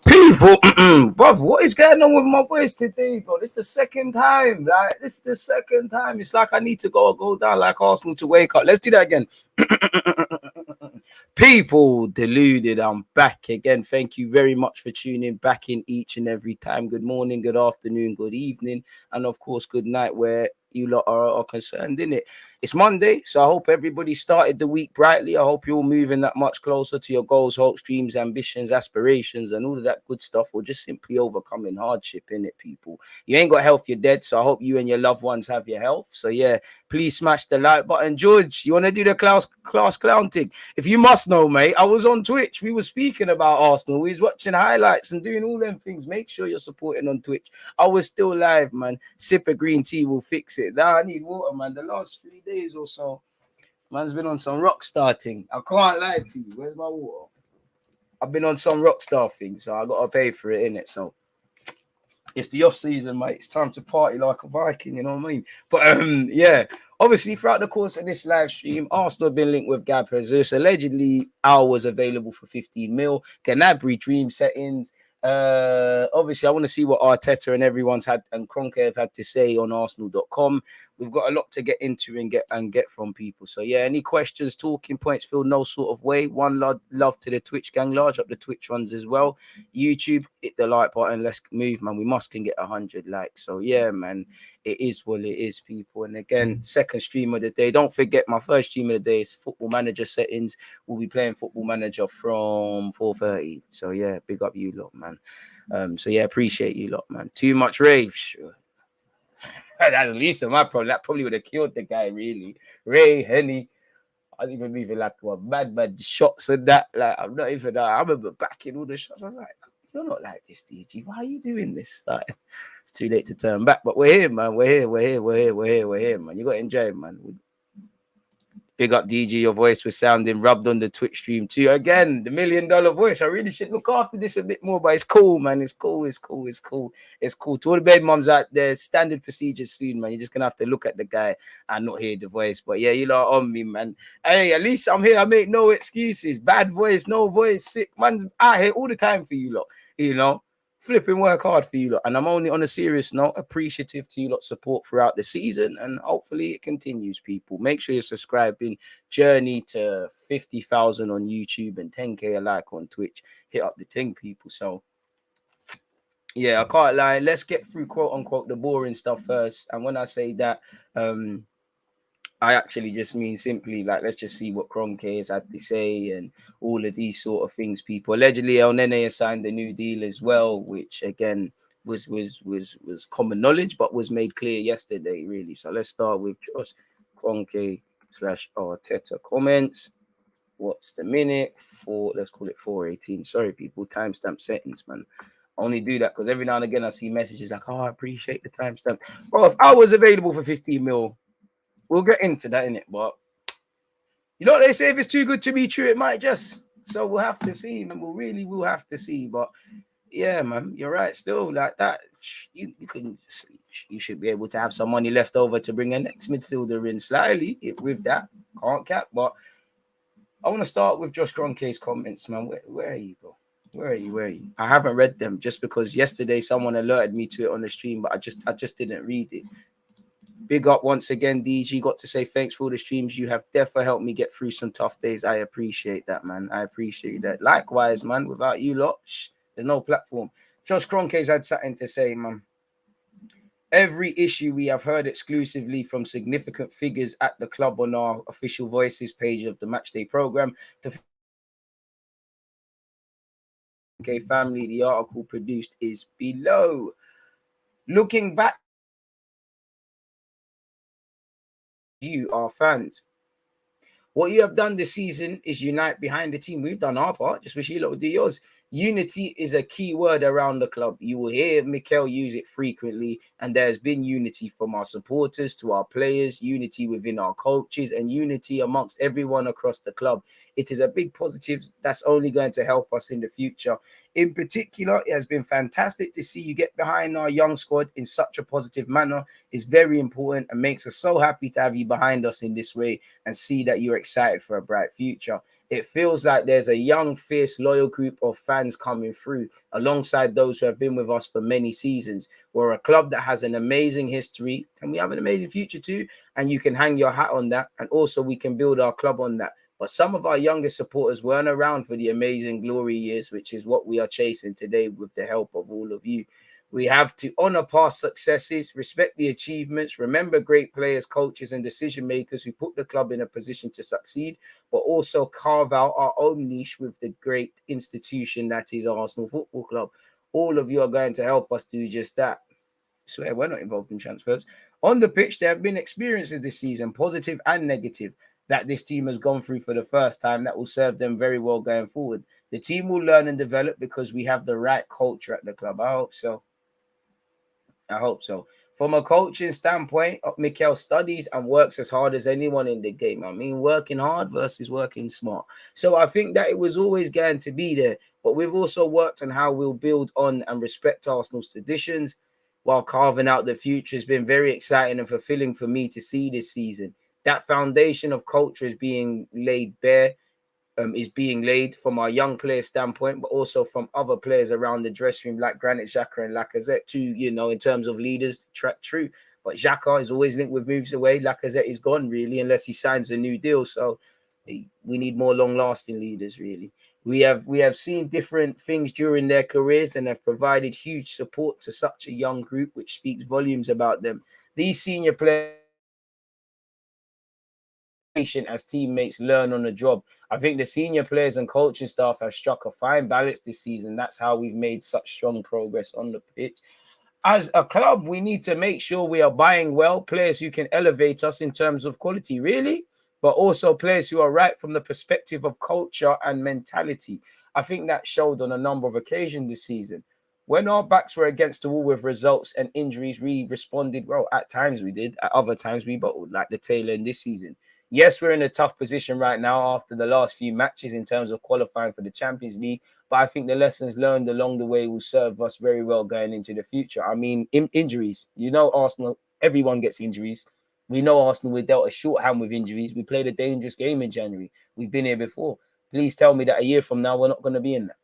People, bruv, what is going on with my voice today, bro? This is the second time. Like, this is the second time. It's like I need to go down like Arsenal to wake up. Let's do that again. People, deluded. I'm back again. Thank you very much for tuning back in each and every time. Good morning, good afternoon, good evening, and of course, good night where you lot are concerned, innit? It's Monday, so I hope everybody started the week brightly. I hope you're all moving that much closer to your goals, hopes, dreams, ambitions, aspirations, and all of that good stuff, or just simply overcoming hardship, innit, people? You ain't got health, you're dead, so I hope you and your loved ones have your health. So yeah, please smash the like button. George, you want to do the class clown thing? If you must know, mate, I was on Twitch. We were speaking about Arsenal. We was watching highlights and doing all them things. Make sure you're supporting on Twitch. I was still live, man. Sip of green tea will fix it. Nah, I need water, man. The last 3 days or so, man's been on some rock star thing. I can't lie to you. Where's my water? I've been on some rock star thing, so I gotta pay for it, innit? So it's the off season, mate. It's time to party like a Viking, you know what I mean? But yeah, obviously throughout the course of this live stream, Arsenal have been linked with Gabriel Jesus. Allegedly, Aouar was available for 15 mil. GNABRY dream settings. Obviously, I want to see what Arteta and everyone's had and Kroenke have had to say on Arsenal.com. We've got a lot to get into and get from people. So yeah, any questions, talking points, feel no sort of way. One love to the Twitch gang, large up the Twitch ones as well. YouTube, hit the like button. Let's move, man. We can get 100 likes. So yeah, man, it is what it is, people. And again, second stream of the day. Don't forget, my first stream of the day is Football Manager settings. We'll be playing Football Manager from 4:30. So yeah, big up you lot, man. So yeah, appreciate you lot, man. Too much rave. Sure. That's the least of my problem. That probably would have killed the guy, really. Ray, Henny. I was even moving like mad shots and that. Like, I'm not even. I remember backing all the shots. I was like, you're not like this, DG. Why are you doing this? Like, it's too late to turn back. But we're here, man. We're here, man. You got to enjoy it, man. Big up DG, your voice was sounding rubbed on the Twitch stream too. Again, the $1 million voice. I really should look after this a bit more, but it's cool, man. It's cool. To all the baby mums out there, standard procedures soon, man. You're just gonna have to look at the guy and not hear the voice. But yeah, you lot on me, man. Hey, at least I'm here. I make no excuses. Bad voice, no voice, sick. Man's out here all the time for you lot, you know. Flipping work hard for you lot, and I'm only on a serious note appreciative to you lot support throughout the season, and hopefully it continues. People, make sure you're subscribing. Journey to 50,000 on YouTube and 10k a like on Twitch. Hit up the thing, people. So yeah, I can't lie. Let's get through quote unquote the boring stuff first. And when I say that, I actually just mean simply like, let's just see what Kroenke has had to say and all of these sort of things, people. Allegedly, El Nene has signed a new deal as well, which again was common knowledge, but was made clear yesterday, really. So let's start with just Kroenke / Arteta comments. What's the minute? Let's call it 4:18. Sorry, people. Timestamp settings, man. I only do that because every now and again I see messages like, oh, I appreciate the timestamp. Bro, if I was available for 15 mil, we'll get into that, innit? But you know what they say, if it's too good to be true, it might just. So we'll have to see, man. We'll have to see. But yeah, man, you're right. Still, like that, you should be able to have some money left over to bring a next midfielder in slightly with that. Can't cap. But I want to start with Josh Kroenke's comments, man. Where are you, bro? Where are you? I haven't read them just because yesterday someone alerted me to it on the stream, but I just didn't read it. Big up once again, DG. Got to say thanks for all the streams. You have definitely helped me get through some tough days. I appreciate that, man. I appreciate that. Likewise, man. Without you lot, there's no platform. Josh Kroenke's had something to say, man. Every issue we have heard exclusively from significant figures at the club on our official voices page of the Matchday program. Okay, family, the article produced is below. Looking back you, our fans. What you have done this season is unite behind the team. We've done our part. Just wish you lot would do yours. Unity is a key word around the club. You will hear Mikel use it frequently, and there's been unity from our supporters to our players, unity within our coaches, and unity amongst everyone across the club. It is a big positive that's only going to help us in the future. In particular, it has been fantastic to see you get behind our young squad in such a positive manner. It's very important and makes us so happy to have you behind us in this way and see that you're excited for a bright future. It feels like there's a young, fierce, loyal group of fans coming through alongside those who have been with us for many seasons. We're a club that has an amazing history, and we have an amazing future too. And you can hang your hat on that. And also we can build our club on that. But some of our youngest supporters weren't around for the amazing glory years, which is what we are chasing today with the help of all of you. We have to honor past successes, respect the achievements, remember great players, coaches, and decision makers who put the club in a position to succeed, but also carve out our own niche with the great institution that is Arsenal Football Club. All of you are going to help us do just that. Swear we're not involved in transfers. On the pitch, there have been experiences this season, positive and negative, that this team has gone through for the first time that will serve them very well going forward. The team will learn and develop because we have the right culture at the club. I hope so. I hope so. From a coaching standpoint, Mikel studies and works as hard as anyone in the game. I mean, working hard versus working smart. So I think that it was always going to be there. But we've also worked on how we'll build on and respect Arsenal's traditions while carving out the future. Has been very exciting and fulfilling for me to see this season. That foundation of culture is being laid bare. Is being laid from our young player standpoint, but also from other players around the dressing room like Granit Xhaka and Lacazette too, you know, in terms of leaders, track true. But Xhaka is always linked with moves away. Lacazette is gone, really, unless he signs a new deal. So we need more long-lasting leaders, really. We have seen different things during their careers and have provided huge support to such a young group, which speaks volumes about them. These senior players as teammates learn on the job. I think the senior players and coaching staff have struck a fine balance this season. That's how we've made such strong progress on the pitch. As a club, we need to make sure we are buying well players who can elevate us in terms of quality, really, but also players who are right from the perspective of culture and mentality. I think that showed on a number of occasions this season. When our backs were against the wall with results and injuries, we responded well. At times we did. At other times we bottled, like the tail end this season. Yes, we're in a tough position right now after the last few matches in terms of qualifying for the Champions League. But I think the lessons learned along the way will serve us very well going into the future. I mean, injuries. You know, Arsenal, everyone gets injuries. We know Arsenal, we dealt a short hand with injuries. We played a dangerous game in January. We've been here before. Please tell me that a year from now, we're not going to be in that.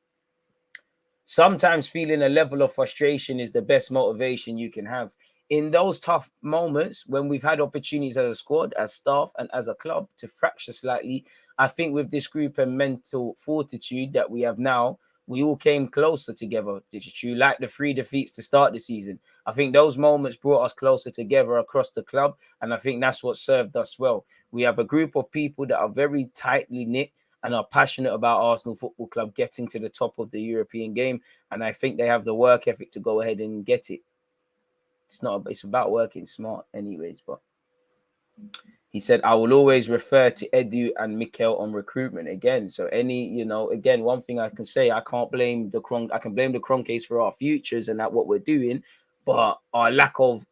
Sometimes feeling a level of frustration is the best motivation you can have. In those tough moments when we've had opportunities as a squad, as staff, and as a club to fracture slightly, I think with this group and mental fortitude that we have now, we all came closer together. This is true. Like the 3 defeats to start the season, I think those moments brought us closer together across the club, and I think that's what served us well. We have a group of people that are very tightly knit and are passionate about Arsenal Football Club getting to the top of the European game, and I think they have the work ethic to go ahead and get it. It's about working smart anyways. But he said, I will always refer to Edu and Mikel on recruitment again. So again, one thing I can say, I can blame the Kroenkes for our futures and that what we're doing, but our lack of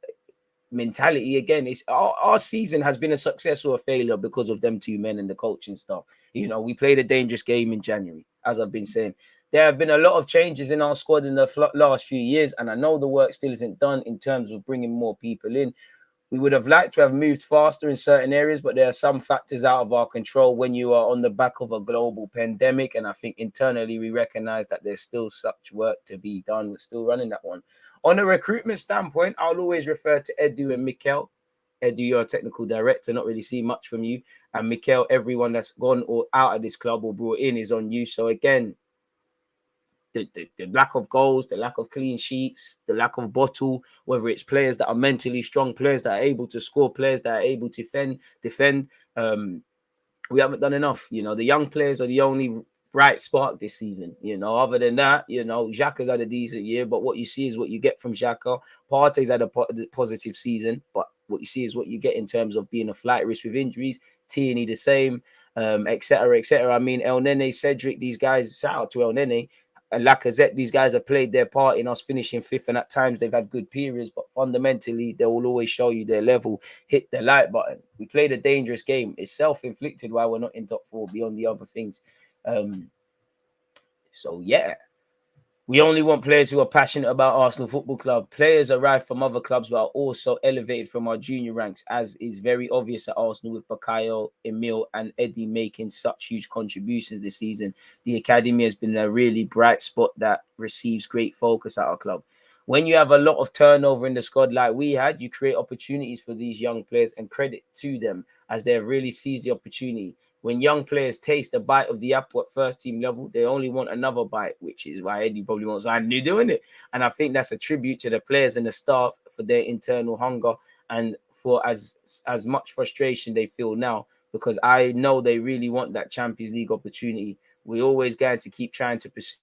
mentality again is our season has been a success or a failure because of them two men and the coaching staff. You know, we played a dangerous game in January, as I've been saying. There have been a lot of changes in our squad in the last few years, and I know the work still isn't done in terms of bringing more people in. We would have liked to have moved faster in certain areas, but there are some factors out of our control when you are on the back of a global pandemic. And I think internally we recognize that there's still such work to be done. We're still running that one. On a recruitment standpoint, I'll always refer to Edu and Mikel. Edu, you're a technical director, not really see much from you. And Mikel, everyone that's gone or out of this club or brought in is on you. So again, the lack of goals, the lack of clean sheets, the lack of bottle, whether it's players that are mentally strong, players that are able to score, players that are able to defend, we haven't done enough. You know, the young players are the only bright spark this season. You know, other than that, you know, Xhaka's had a decent year, but what you see is what you get from Xhaka. Partey's had a positive season, but what you see is what you get in terms of being a flight risk with injuries. Tierney the same, etc., etc. I mean, El Nene, Cedric, these guys, shout out to El Nene and Lacazette, these guys have played their part in us finishing fifth, and at times they've had good periods, but fundamentally they will always show you their level. Hit the like button. We played a dangerous game. It's self-inflicted why we're not in top four beyond the other things. So yeah, we only want players who are passionate about Arsenal Football Club. Players arrive from other clubs but are also elevated from our junior ranks, as is very obvious at Arsenal with Bakayo, Emil and Eddie making such huge contributions this season. The academy has been a really bright spot that receives great focus at our club. When you have a lot of turnover in the squad like we had, you create opportunities for these young players, and credit to them as they have really seized the opportunity. When young players taste a bite of the apple at first team level, they only want another bite, which is why Eddie probably wants Andy doing it. And I think that's a tribute to the players and the staff for their internal hunger and for as much frustration they feel now, because I know they really want that Champions League opportunity. We're always going to keep trying to pursue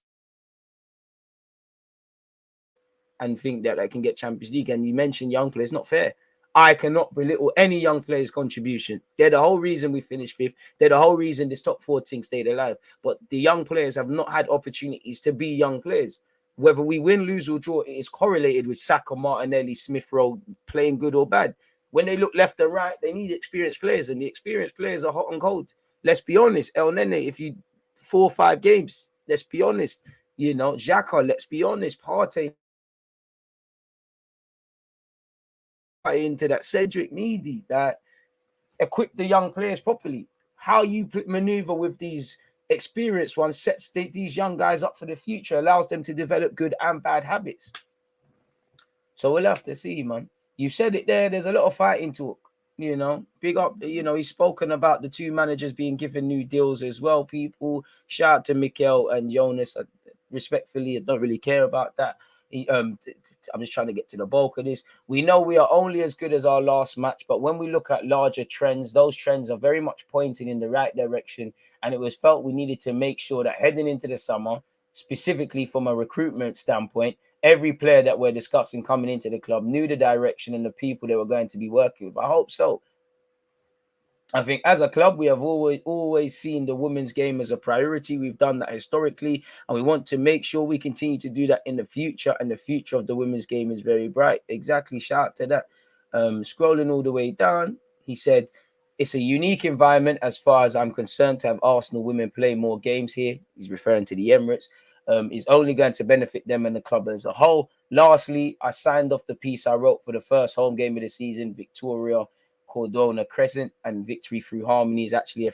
and think that they can get Champions League. And you mentioned young players, not fair. I cannot belittle any young player's contribution. They're the whole reason we finished fifth. They're the whole reason this top four team stayed alive. But the young players have not had opportunities to be young players. Whether we win, lose, or draw, it is correlated with Saka, Martinelli, Smith Rowe playing good or bad. When they look left and right, they need experienced players, and the experienced players are hot and cold. Let's be honest. El Nene, if you 4 or 5 games, let's be honest. You know, Xhaka, let's be honest. Partey into that Cedric Needy that equip the young players properly. How you maneuver with these experienced ones sets these young guys up for the future, allows them to develop good and bad habits. So we'll have to see, man. You said it there. There's a lot of fighting talk. You know, big up. You know, he's spoken about the two managers being given new deals as well. People, shout out to Mikel and Jonas. Respectfully, I don't really care about that. I'm just trying to get to the bulk of this. We know we are only as good as our last match, but when we look at larger trends, those trends are very much pointing in the right direction. And it was felt we needed to make sure that heading into the summer, specifically from a recruitment standpoint, every player that we're discussing coming into the club knew the direction and the people they were going to be working with. I hope so. I think as a club, we have always seen the women's game as a priority. We've done that historically, and we want to make sure we continue to do that in the future. And the future of the women's game is very bright. Exactly. Shout out to that. Scrolling all the way down, he said, it's a unique environment as far as I'm concerned to have Arsenal women play more games here. He's referring to the Emirates. Is only going to benefit them and the club as a whole. Lastly, I signed off the piece I wrote for the first home game of the season, Victoria Cordona Crescent, and victory through harmony is actually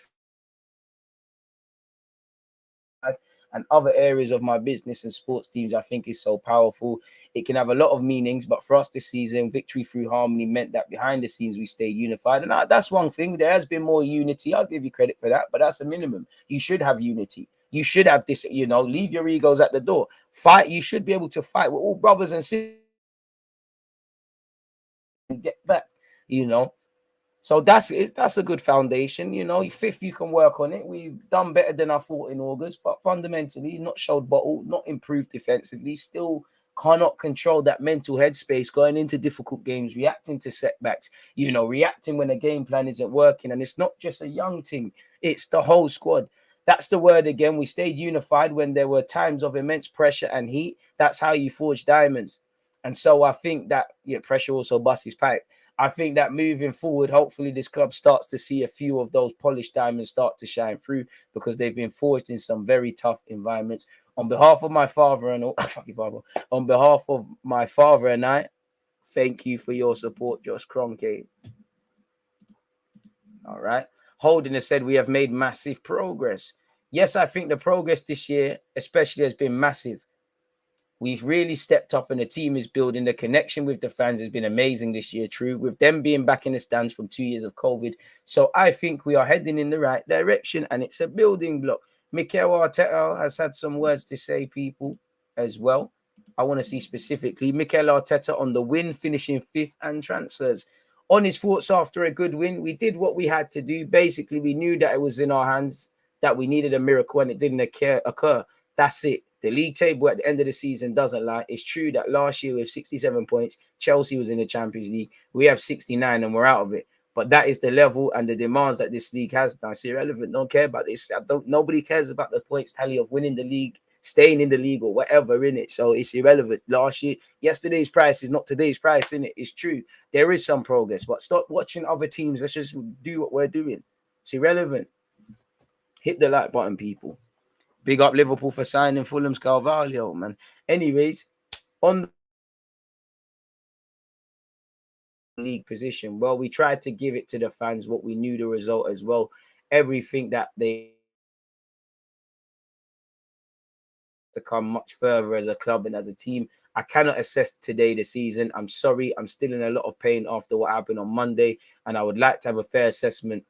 and other areas of my business and sports teams. I think is so powerful. It can have a lot of meanings, but for us this season, victory through harmony meant that behind the scenes we stayed unified, and that's one thing. There has been more unity. I'll give you credit for that, but that's a minimum. You should have unity. You should have this, you know, leave your egos at the door. Fight. You should be able to fight with all brothers and sisters and get back, you know. So that's a good foundation, you know. Fifth, you can work on it. We've done better than I thought in August, but fundamentally, not showed bottle, not improved defensively, still cannot control that mental headspace going into difficult games, reacting to setbacks, you know, reacting when a game plan isn't working. And it's not just a young team, it's the whole squad. That's the word again. We stayed unified when there were times of immense pressure and heat. That's how you forge diamonds. And so I think that pressure also busts his pipe. I think that moving forward, hopefully this club starts to see a few of those polished diamonds start to shine through, because they've been forged in some very tough environments. On behalf of my father and on behalf of my father and I, thank you for your support, Josh Kroenke. All right. Holden has said we have made massive progress. Yes, I think the progress this year especially has been massive. We've really stepped up and the team is building. The connection with the fans has been amazing this year, true, with them being back in the stands from 2 years of COVID. So I think we are heading in the right direction and it's a building block. Mikel Arteta has had some words to say, people, as well. I want to see specifically Mikel Arteta on the win, finishing fifth and transfers. On his thoughts after a good win, we did what we had to do. Basically, we knew that it was in our hands, that we needed a miracle and it didn't occur. That's it. The league table at the end of the season doesn't lie. It's true that last year with 67 points, Chelsea was in the Champions League. We have 69 and we're out of it. But that is the level and the demands that this league has. Now, it's irrelevant. Don't care about this. Nobody cares about the points tally of winning the league, staying in the league, or whatever in it. So it's irrelevant. Last year, yesterday's price is not today's price in it. It's true. There is some progress, but stop watching other teams. Let's just do what we're doing. It's irrelevant. Hit the like button, people. Big up Liverpool for signing Fulham's Carvalho, man. Anyways, on the league position, well, we tried to give it to the fans what we knew the result as well. Everything that they to come much further as a club and as a team. I cannot assess today the season. I'm sorry. I'm still in a lot of pain after what happened on Monday, and I would like to have a fair assessment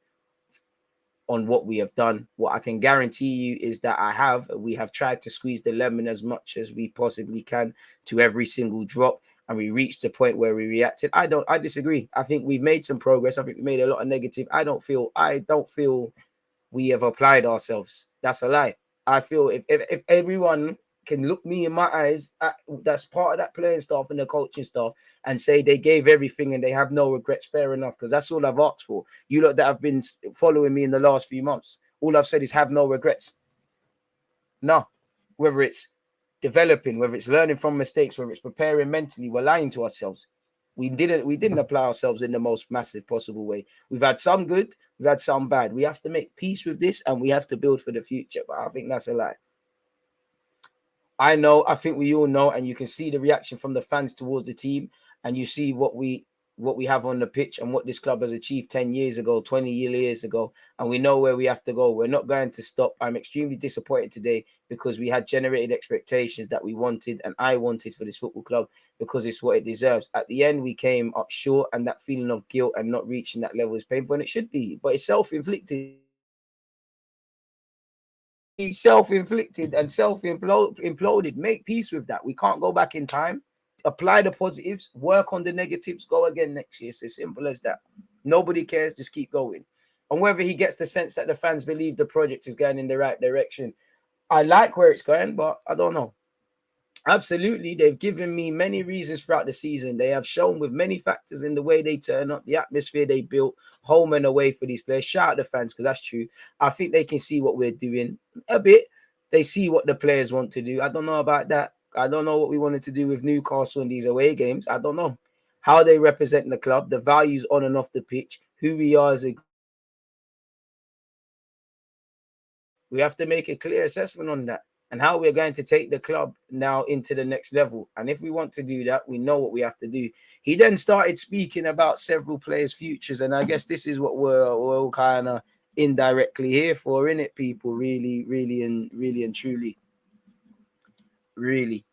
on what we have done. What I can guarantee you is that we have tried to squeeze the lemon as much as we possibly can to every single drop, and we reached the point where we reacted. I disagree. I think we've made some progress. I think we made a lot of negative. I don't feel we have applied ourselves. That's a lie. I feel if everyone can look me in my eyes, that's part of that playing staff and the coaching staff, and say they gave everything and they have no regrets, fair enough, because that's all I've asked for. You lot that have been following me in the last few months, all I've said is have no regrets. No, whether it's developing, whether it's learning from mistakes, whether it's preparing mentally, we're lying to ourselves. We didn't apply ourselves in the most massive possible way. We've had some good, we've had some bad. We have to make peace with this and we have to build for the future. But I think that's a lie. I think we all know, and you can see the reaction from the fans towards the team, and you see what we have on the pitch and what this club has achieved 10 years ago, 20 years ago, and we know where we have to go. We're not going to stop. I'm extremely disappointed today because we had generated expectations that we wanted and I wanted for this football club because it's what it deserves. At the end, we came up short, and that feeling of guilt and not reaching that level is painful, and it should be, but it's self-inflicted. Self-inflicted and self-imploded. Make peace with that. We can't go back in time. Apply the positives, work on the negatives, go again next year. It's as simple as that. Nobody cares, just keep going. And whether he gets the sense that the fans believe the project is going in the right direction, I like where it's going, but I don't know. Absolutely, they've given me many reasons throughout the season. They have shown with many factors in the way they turn up, the atmosphere they built, home and away for these players. Shout out the fans, because that's true. I think they can see what we're doing a bit. They see what the players want to do. I don't know about that. I don't know what we wanted to do with Newcastle in these away games. I don't know how they represent the club, the values on and off the pitch, who we are as a. We have to make a clear assessment on that and how we're going to take the club now into the next level. And if we want to do that, we know what we have to do. He then started speaking about several players' futures, and I guess this is what we're all kind of indirectly here for, innit, people? Really and truly. Really.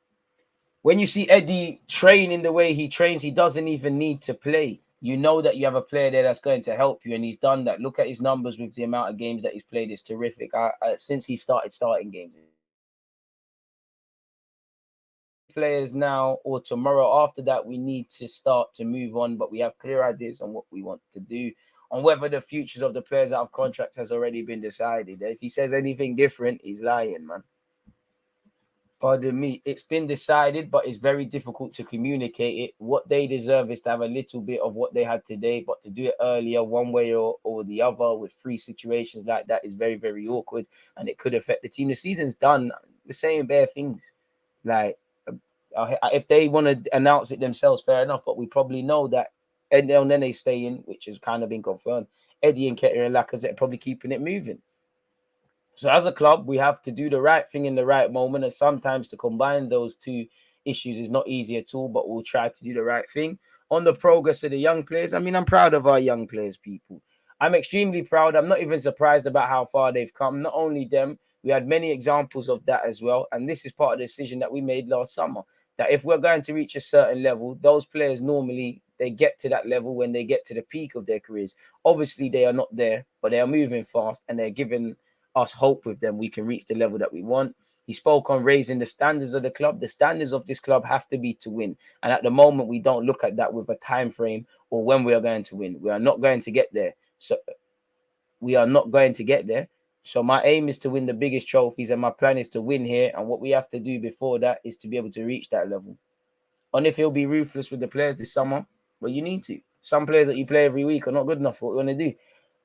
When you see Eddie training the way he trains, he doesn't even need to play. You know that you have a player there that's going to help you, and he's done that. Look at his numbers with the amount of games that he's played. It's terrific. Since he started starting games. Players now or tomorrow after that, we need to start to move on, but we have clear ideas on what we want to do. On whether the futures of the players out of contract has already been decided. If he says anything different, he's lying, man. Pardon me. It's been decided, but it's very difficult to communicate it. What they deserve is to have a little bit of what they had today, but to do it earlier one way or the other with three situations like that is very, very awkward, and it could affect the team. The season's done. The same bare things. Like, if they want to announce it themselves, fair enough, but we probably know that Eddie and Nene staying, which has kind of been confirmed. Eddie and Nketiah and Lacazette probably keeping it moving. So as a club, we have to do the right thing in the right moment, and sometimes to combine those two issues is not easy at all, but we'll try to do the right thing. On the progress of the young players, I mean, I'm proud of our young players, people. I'm extremely proud. I'm not even surprised about how far they've come. Not only them, we had many examples of that as well, and this is part of the decision that we made last summer, that if we're going to reach a certain level, those players normally, they get to that level when they get to the peak of their careers. Obviously, they are not there, but they are moving fast, and they're giving us hope with them we can reach the level that we want. He spoke on raising the standards of the club. The standards of this club have to be to win. And at the moment, we don't look at that with a time frame or when we are going to win. We are not going to get there. So we are not going to get there. So my aim is to win the biggest trophies, and my plan is to win here. And what we have to do before that is to be able to reach that level. And if he'll be ruthless with the players this summer, well, you need to. Some players that you play every week are not good enough for what we want to do.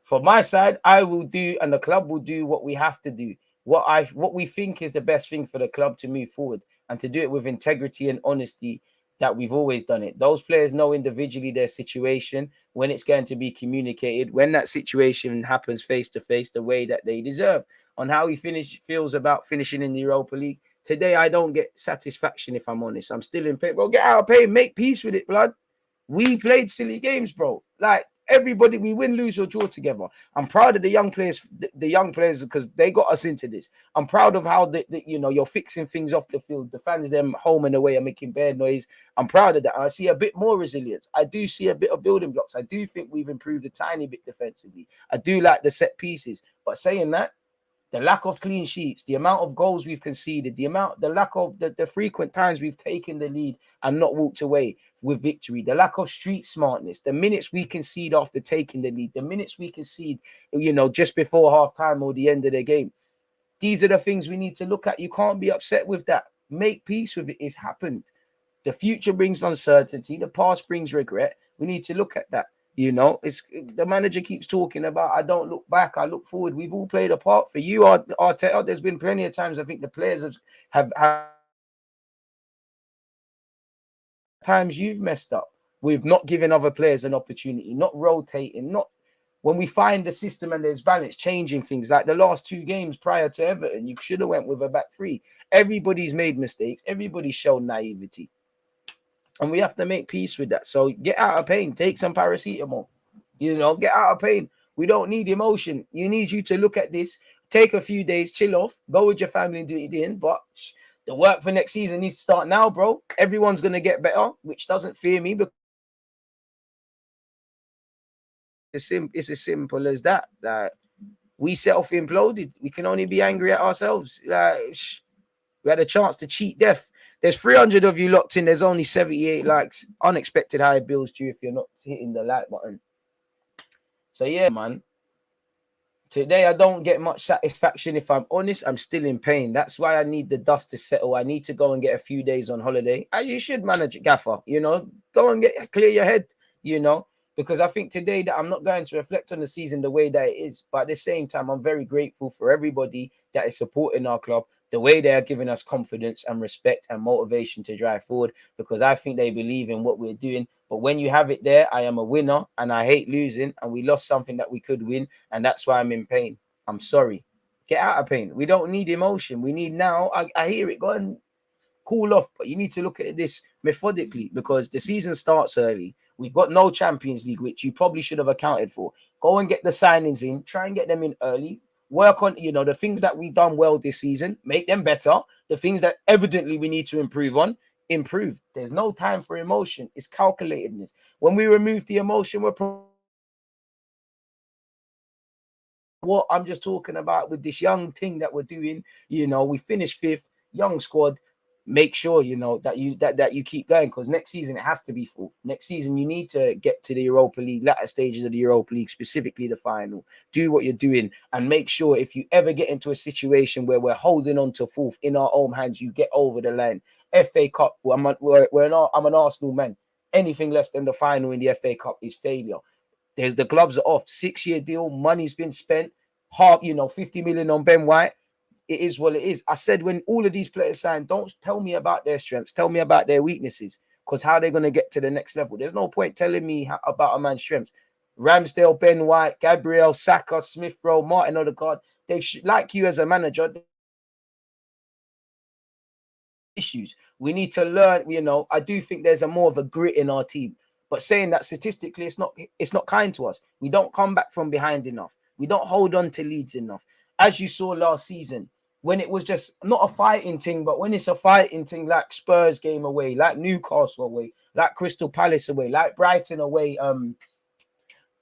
For my side, I will do, and the club will do what we have to do. What we think is the best thing for the club to move forward, and to do it with integrity and honesty that we've always done it. Those players know individually their situation, when it's going to be communicated, when that situation happens face to face, the way that they deserve. On how he feels about finishing in the Europa League. Today, I don't get satisfaction, if I'm honest. I'm still in pain. Bro, get out of pain. Make peace with it, blood. We played silly games, bro. Like, everybody, we win, lose, or draw together. I'm proud of the young players, because they got us into this. I'm proud of how you're fixing things off the field. The fans, them home and away, are making bare noise. I'm proud of that. I see a bit more resilience. I do see a bit of building blocks. I do think we've improved a tiny bit defensively. I do like the set pieces. But saying that, the lack of clean sheets, the amount of goals we've conceded, the lack of the frequent times we've taken the lead and not walked away with victory, the lack of street smartness, the minutes we concede after taking the lead, the minutes we concede, just before half time or the end of the game. These are the things we need to look at. You can't be upset with that. Make peace with it. It's happened. The future brings uncertainty. The past brings regret. We need to look at that. It's the manager keeps talking about, I don't look back, I look forward. We've all played a part. For you, Arteta, there's been plenty of times I think the players have times you've messed up with not giving other players an opportunity, not rotating, not when we find the system and there's balance, changing things. Like the last 2 games prior to Everton, you should have went with a back 3. Everybody's made mistakes. Everybody's shown naivety. And we have to make peace with that. So get out of pain. Take some paracetamol. Get out of pain. We don't need emotion. You need you to look at this, take a few days, chill off, go with your family and do it in. But the work for next season needs to start now, bro. Everyone's going to get better, which doesn't fear me. Because it's as simple as that. Like, we self-imploded. We can only be angry at ourselves. We had a chance to cheat death. There's 300 of you locked in. There's only 78 likes. Unexpected high bills due if you're not hitting the like button. So, yeah, man. Today, I don't get much satisfaction. If I'm honest, I'm still in pain. That's why I need the dust to settle. I need to go and get a few days on holiday. As you should manage it, Gaffer. Go and clear your head, because I think today that I'm not going to reflect on the season the way that it is. But at the same time, I'm very grateful for everybody that is supporting our club, the way they are giving us confidence and respect and motivation to drive forward, because I think they believe in what we're doing. But when you have it there, I am a winner and I hate losing, and we lost something that we could win, and that's why I'm in pain. I'm sorry. Get out of pain. We don't need emotion. We need now. I hear it. Go and cool off, but you need to look at this methodically, because the season starts early. We've got no Champions League, which you probably should have accounted for. Go and get the signings in. Try and get them in early. Work on, the things that we've done well this season, make them better. The things that evidently we need to improve on, improve. There's no time for emotion. It's calculatedness. When we remove the emotion, what I'm just talking about with this young thing that we're doing. We finished 5th, young squad. Make sure that you keep going, because next season it has to be 4th. Next season you need to get to the Europa League, latter stages of the Europa League, specifically the final. Do what you're doing, and make sure if you ever get into a situation where we're holding on to 4th in our own hands, you get over the line. FA Cup, I'm an Arsenal man. Anything less than the final in the FA Cup is failure. The gloves are off. 6-year deal, money's been spent. 50 million on Ben White. It is what it is. I said when all of these players sign, don't tell me about their strengths. Tell me about their weaknesses, because how they're going to get to the next level. There's no point telling me about a man's strengths. Ramsdale, Ben White, Gabriel, Saka, Smith Rowe, Martin Odegaard. Like you as a manager, issues. We need to learn. I do think there's more of a grit in our team. But saying that statistically, it's not kind to us. We don't come back from behind enough. We don't hold on to leads enough. As you saw last season, when it was just not a fighting thing, but when it's a fighting thing, like Spurs game away, like Newcastle away, like Crystal Palace away, like Brighton away,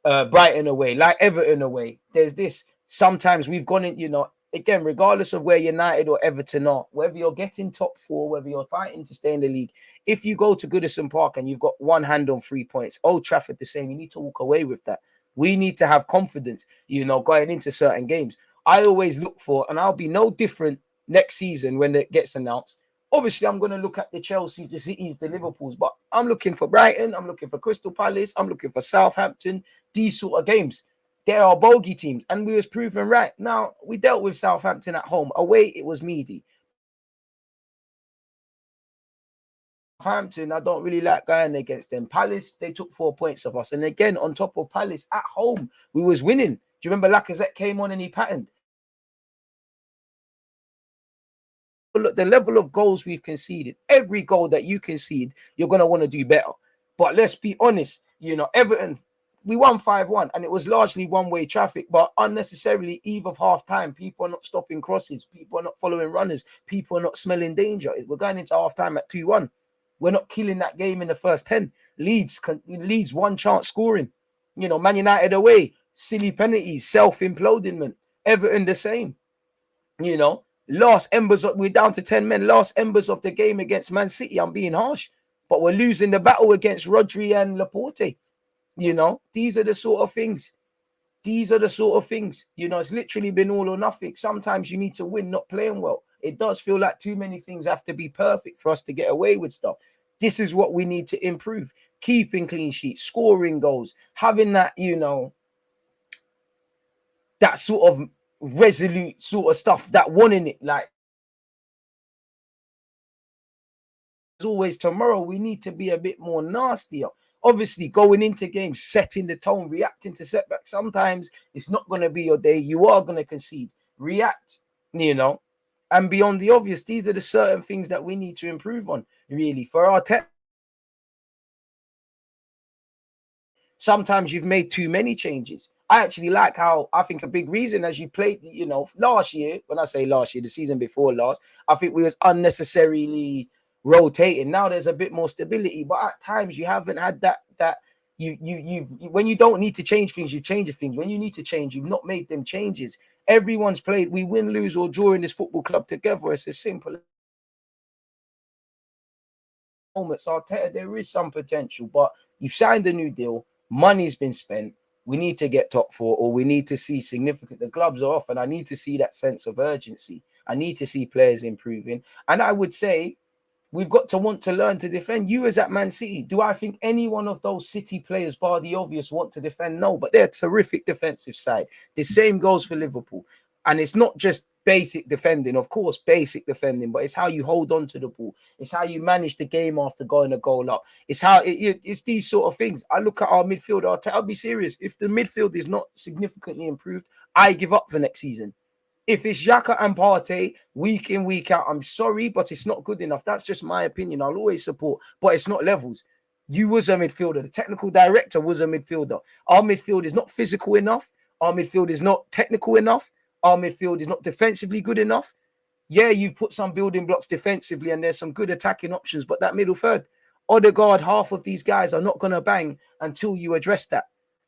like Everton away. There's this. Sometimes we've gone in, again, regardless of where United or Everton are, whether you're getting top 4, whether you're fighting to stay in the league, if you go to Goodison Park and you've got one hand on 3 points, Old Trafford the same, you need to walk away with that. We need to have confidence, going into certain games. I always look for, and I'll be no different next season when it gets announced. Obviously, I'm going to look at the Chelseas, the Cities, the Liverpools, but I'm looking for Brighton, I'm looking for Crystal Palace, I'm looking for Southampton, these sort of games. There are bogey teams, and we was proven right. Now, we dealt with Southampton at home. Away, it was meaty. Southampton, I don't really like going against them. Palace, they took 4 points of us. And again, on top of Palace, at home, we was winning. Do you remember Lacazette came on and he patterned? Look, the level of goals we've conceded, every goal that you concede, you're going to want to do better. But let's be honest, you know, Everton, we won 5-1 and it was largely one-way traffic, but unnecessarily eve of half-time, people are not stopping crosses, people are not following runners, people are not smelling danger. We're going into half-time at 2-1. We're not killing that game in the first 10. Leeds one chance scoring. You know, Man United away, silly penalties, self-imploding. Everton the same. You know, last embers, we're down to 10 men, last embers of the game against Man City. I'm being harsh, but we're losing the battle against Rodri and Laporte. You know, these are the sort of things. These are the sort of things. You know, it's literally been all or nothing. Sometimes you need to win, not playing well. It does feel like too many things have to be perfect for us to get away with stuff. This is what we need to improve. Keeping clean sheets, scoring goals, having that, you know, that sort of resolute sort of stuff, that one in it. Like, as always, tomorrow we need to be a bit more nastier. Obviously, going into games, setting the tone, reacting to setbacks. Sometimes it's not going to be your day. You are going to concede. React, you know, and beyond the obvious, these are the certain things that we need to improve on, really. For ARTETA, sometimes you've made too many changes. I actually like how, I think a big reason as you played, you know, last year, when I say last year, the season before last, I think we was unnecessarily rotating. Now there's a bit more stability, but at times you haven't had that you've when you don't need to change things, you change things. When you need to change, you've not made them changes. Everyone's played, we win, lose, or draw in this football club together. It's as simple. Moments, Arteta, there is some potential, but you've signed a new deal, money's been spent. We need to get top four, or we need to see significant. The gloves are off, and I need to see that sense of urgency. I need to see players improving, and I would say we've got to want to learn to defend. You as at Man City, do I think any one of those City players, bar the obvious, want to defend? No, but they're a terrific defensive side. The same goes for Liverpool. And it's not just basic defending, of course, basic defending, but it's how you hold on to the ball. It's how you manage the game after going a goal up. It's how it's these sort of things. I look at our midfield, I'll be serious. If the midfield is not significantly improved, I give up for next season. If it's Xhaka and Partey week in, week out, I'm sorry, but it's not good enough. That's just my opinion. I'll always support, but it's not levels. You was a midfielder. The technical director was a midfielder. Our midfield is not physical enough. Our midfield is not technical enough. Our midfield is not defensively good enough. Yeah, you've put some building blocks defensively and there's some good attacking options, but that middle third, Odegaard, half of these guys are not going to bang until you address that.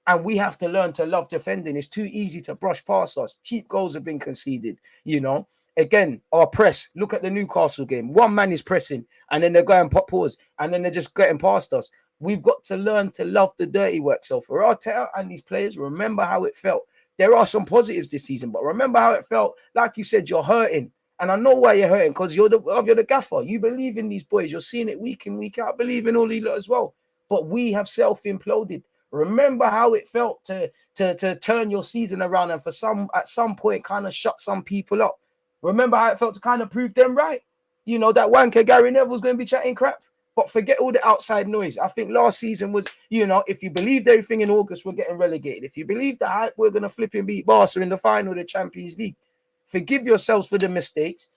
And we have to learn to love defending. It's too easy to brush past us. Cheap goals have been conceded, you know. Again, our press. Look at the Newcastle game. One man is pressing, and then they're going pause, and then they're just getting past us. We've got to learn to love the dirty work. So for Arteta and these players, remember how it felt. There are some positives this season, but remember how it felt. Like you said, you're hurting. And I know why you're hurting, because you're the gaffer. You believe in these boys. You're seeing it week in, week out. Believe in all these lot as well. But we have self-imploded. Remember how it felt to turn your season around and for some at some point kind of shut some people up. Remember how it felt to kind of prove them right. You know, that wanker Gary Neville's going to be chatting crap. But forget all the outside noise. I think last season was, you know, if you believed everything in August, we're getting relegated. If you believe the hype, we're going to flip and beat Barca in the final of the Champions League. Forgive yourselves for the mistakes.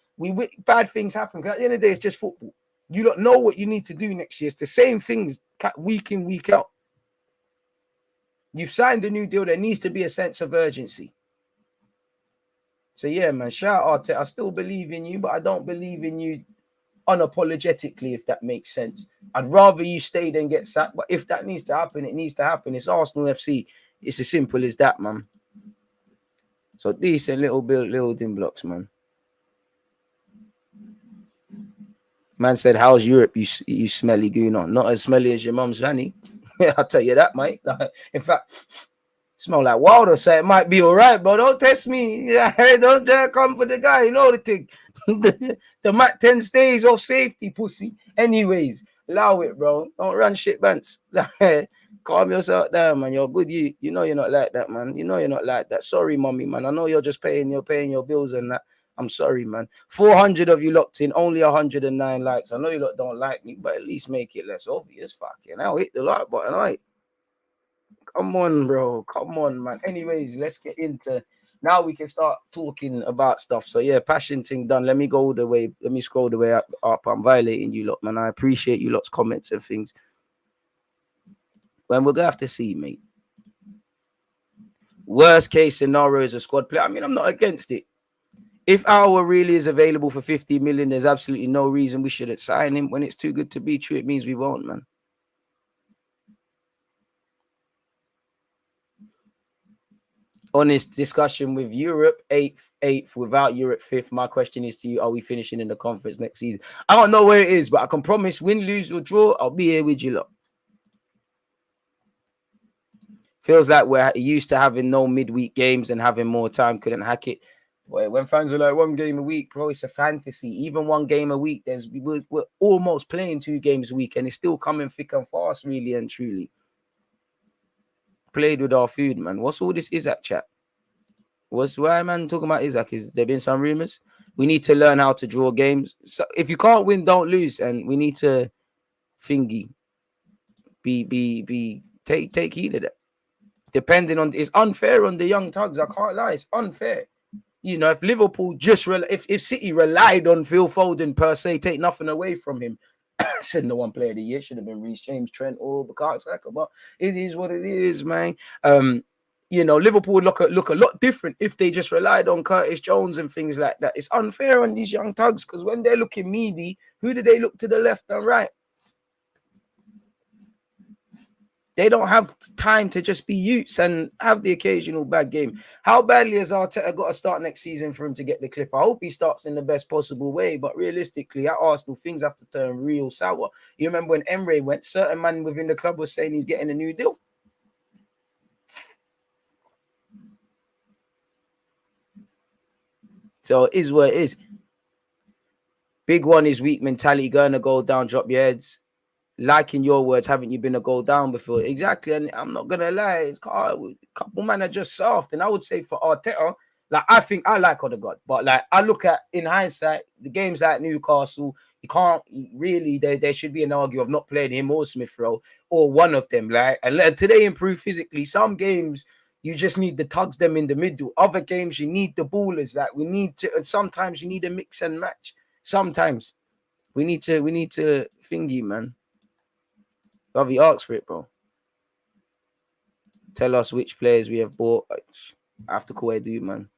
Bad things happen. Because at the end of the day, it's just football. You don't know what you need to do next year. It's the same things week in, week out. You've signed a new deal. There needs to be a sense of urgency. So, yeah, man, shout out to, I still believe in you, but I don't believe in you unapologetically, if that makes sense. I'd rather you stay than get sacked, but if that needs to happen, it needs to happen. It's Arsenal FC. It's as simple as that, man. So decent little building blocks, man. Man said, how's Europe, you smelly Gooner? Not as smelly as your mum's Vanny. I'll tell you that, mate. In fact, Smell like water, so it might be all right, but don't test me. Yeah, don't come for the guy. You know the thing. The Mac 10 stays off safety, pussy. Anyways, allow it, bro. Don't run shit, bants. Calm yourself down, man. You're good. You know you're not like that, man. You know you're not like that. Sorry, mommy, man. I know you're just paying your bills and that. I'm sorry, man. 400 of you locked in, only 109 likes. I know you lot don't like me, but at least make it less obvious. Fucking hell, hit the like button, right? Come on, bro. Come on, man. Anyways, let's get into now. We can start talking about stuff. So yeah, passion thing done. Let me go the way. Let me scroll the way up. I'm violating you lot, man. I appreciate you lot's comments and things. When we're gonna have to see, mate. Worst case scenario is a squad player. I mean, I'm not against it. If Aouar really is available for 50 million, there's absolutely no reason we shouldn't sign him. When it's too good to be true, it means we won't, man. Honest discussion with Europe, eighth, without Europe, fifth. My question is to you, are we finishing in the conference next season? I don't know where it is, but I can promise win, lose, or draw, I'll be here with you lot. Feels like we're used to having no midweek games and having more time, couldn't hack it. Boy, when fans are like 1 game a week, bro, it's a fantasy. Even 1 game a week, we're almost playing 2 games a week, and it's still coming thick and fast, really and truly. Played with our food, man. What's all this Isaac chat? Why man talking about Isaac? Is there been some rumors? We need to learn how to draw games. So if you can't win, don't lose, and we need to thingy. Take heed of that. Depending on, it's unfair on the young thugs. I can't lie, it's unfair. You know, if Liverpool if City relied on Phil Foden per se, take nothing away from him. Said no one player of the year should have been Reece James, Trent, or Bukayo Saka, but it is what it is, man. You know, Liverpool would look a lot different if they just relied on Curtis Jones and things like that. It's unfair on these young thugs because when they're looking meaty, who do they look to the left and right? They don't have time to just be Utes and have the occasional bad game. How badly has Arteta got to start next season for him to get the clip? I hope he starts in the best possible way, but realistically, at Arsenal, things have to turn real sour. You remember when Emre went, certain man within the club was saying he's getting a new deal. So it is what it is. Big one is weak mentality, going to go down, drop your heads. Like in your words, haven't you been a goal down before? Exactly. And I'm not going to lie, it's a couple man are just soft. And I would say for Arteta, like, I think I like Odegaard, but like, I look at, in hindsight, the games like Newcastle, you can't really, there should be an argument of not playing him or Smith Rowe or one of them. Like, and today improve physically. Some games, you just need the tugs them in the middle. Other games, you need the ballers. Like, we need to, and sometimes you need a mix and match. Sometimes we need to thingy, man. Ravi asks for it, bro. Tell us which players we have bought. I have to call it, dude, man.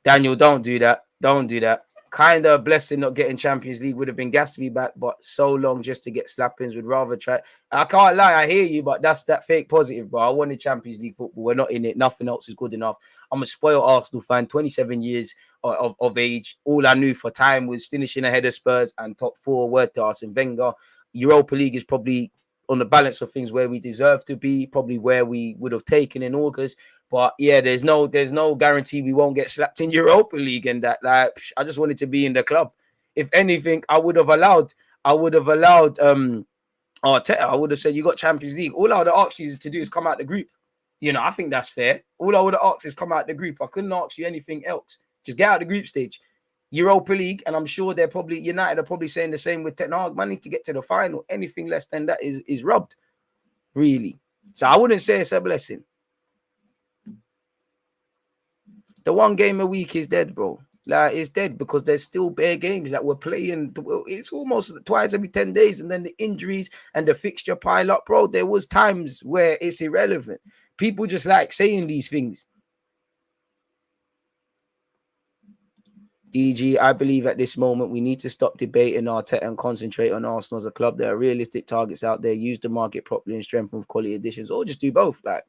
Daniel, don't do that. Don't do that. Kind of a blessing not getting Champions League. Would have been gas to be back, but so long just to get slappings. Would rather try. I can't lie, I hear you, but that's that fake positive, bro. I wanted Champions League football. We're not in it. Nothing else is good enough. I'm a spoiled Arsenal fan, 27 years of age. All I knew for time was finishing ahead of Spurs and top 4. Word to Arsene Wenger. Europa League is probably on the balance of things where we deserve to be, probably where we would have taken in August. But yeah, there's no guarantee we won't get slapped in Europa League and that. Like, I just wanted to be in the club. If anything, I would have allowed Arteta. I would have said, you got Champions League. All I would have asked you to do is come out the group. You know, I think that's fair. All I would have asked is come out the group. I couldn't ask you anything else. Just get out the group stage. Europa League, and I'm sure United are probably saying the same with Ten Hag. Man, need to get to the final. Anything less than that is robbed, really. So I wouldn't say it's a blessing. The 1 game a week is dead, bro. Like, it's dead because there's still bare games that we're playing. It's almost twice every 10 days, and then the injuries and the fixture pile up, bro. There was times where it's irrelevant. People just like saying these things. DG, I believe at this moment we need to stop debating Arteta and concentrate on Arsenal as a club. There are realistic targets out there. Use the market properly and strengthen with quality additions, or just do both. Like,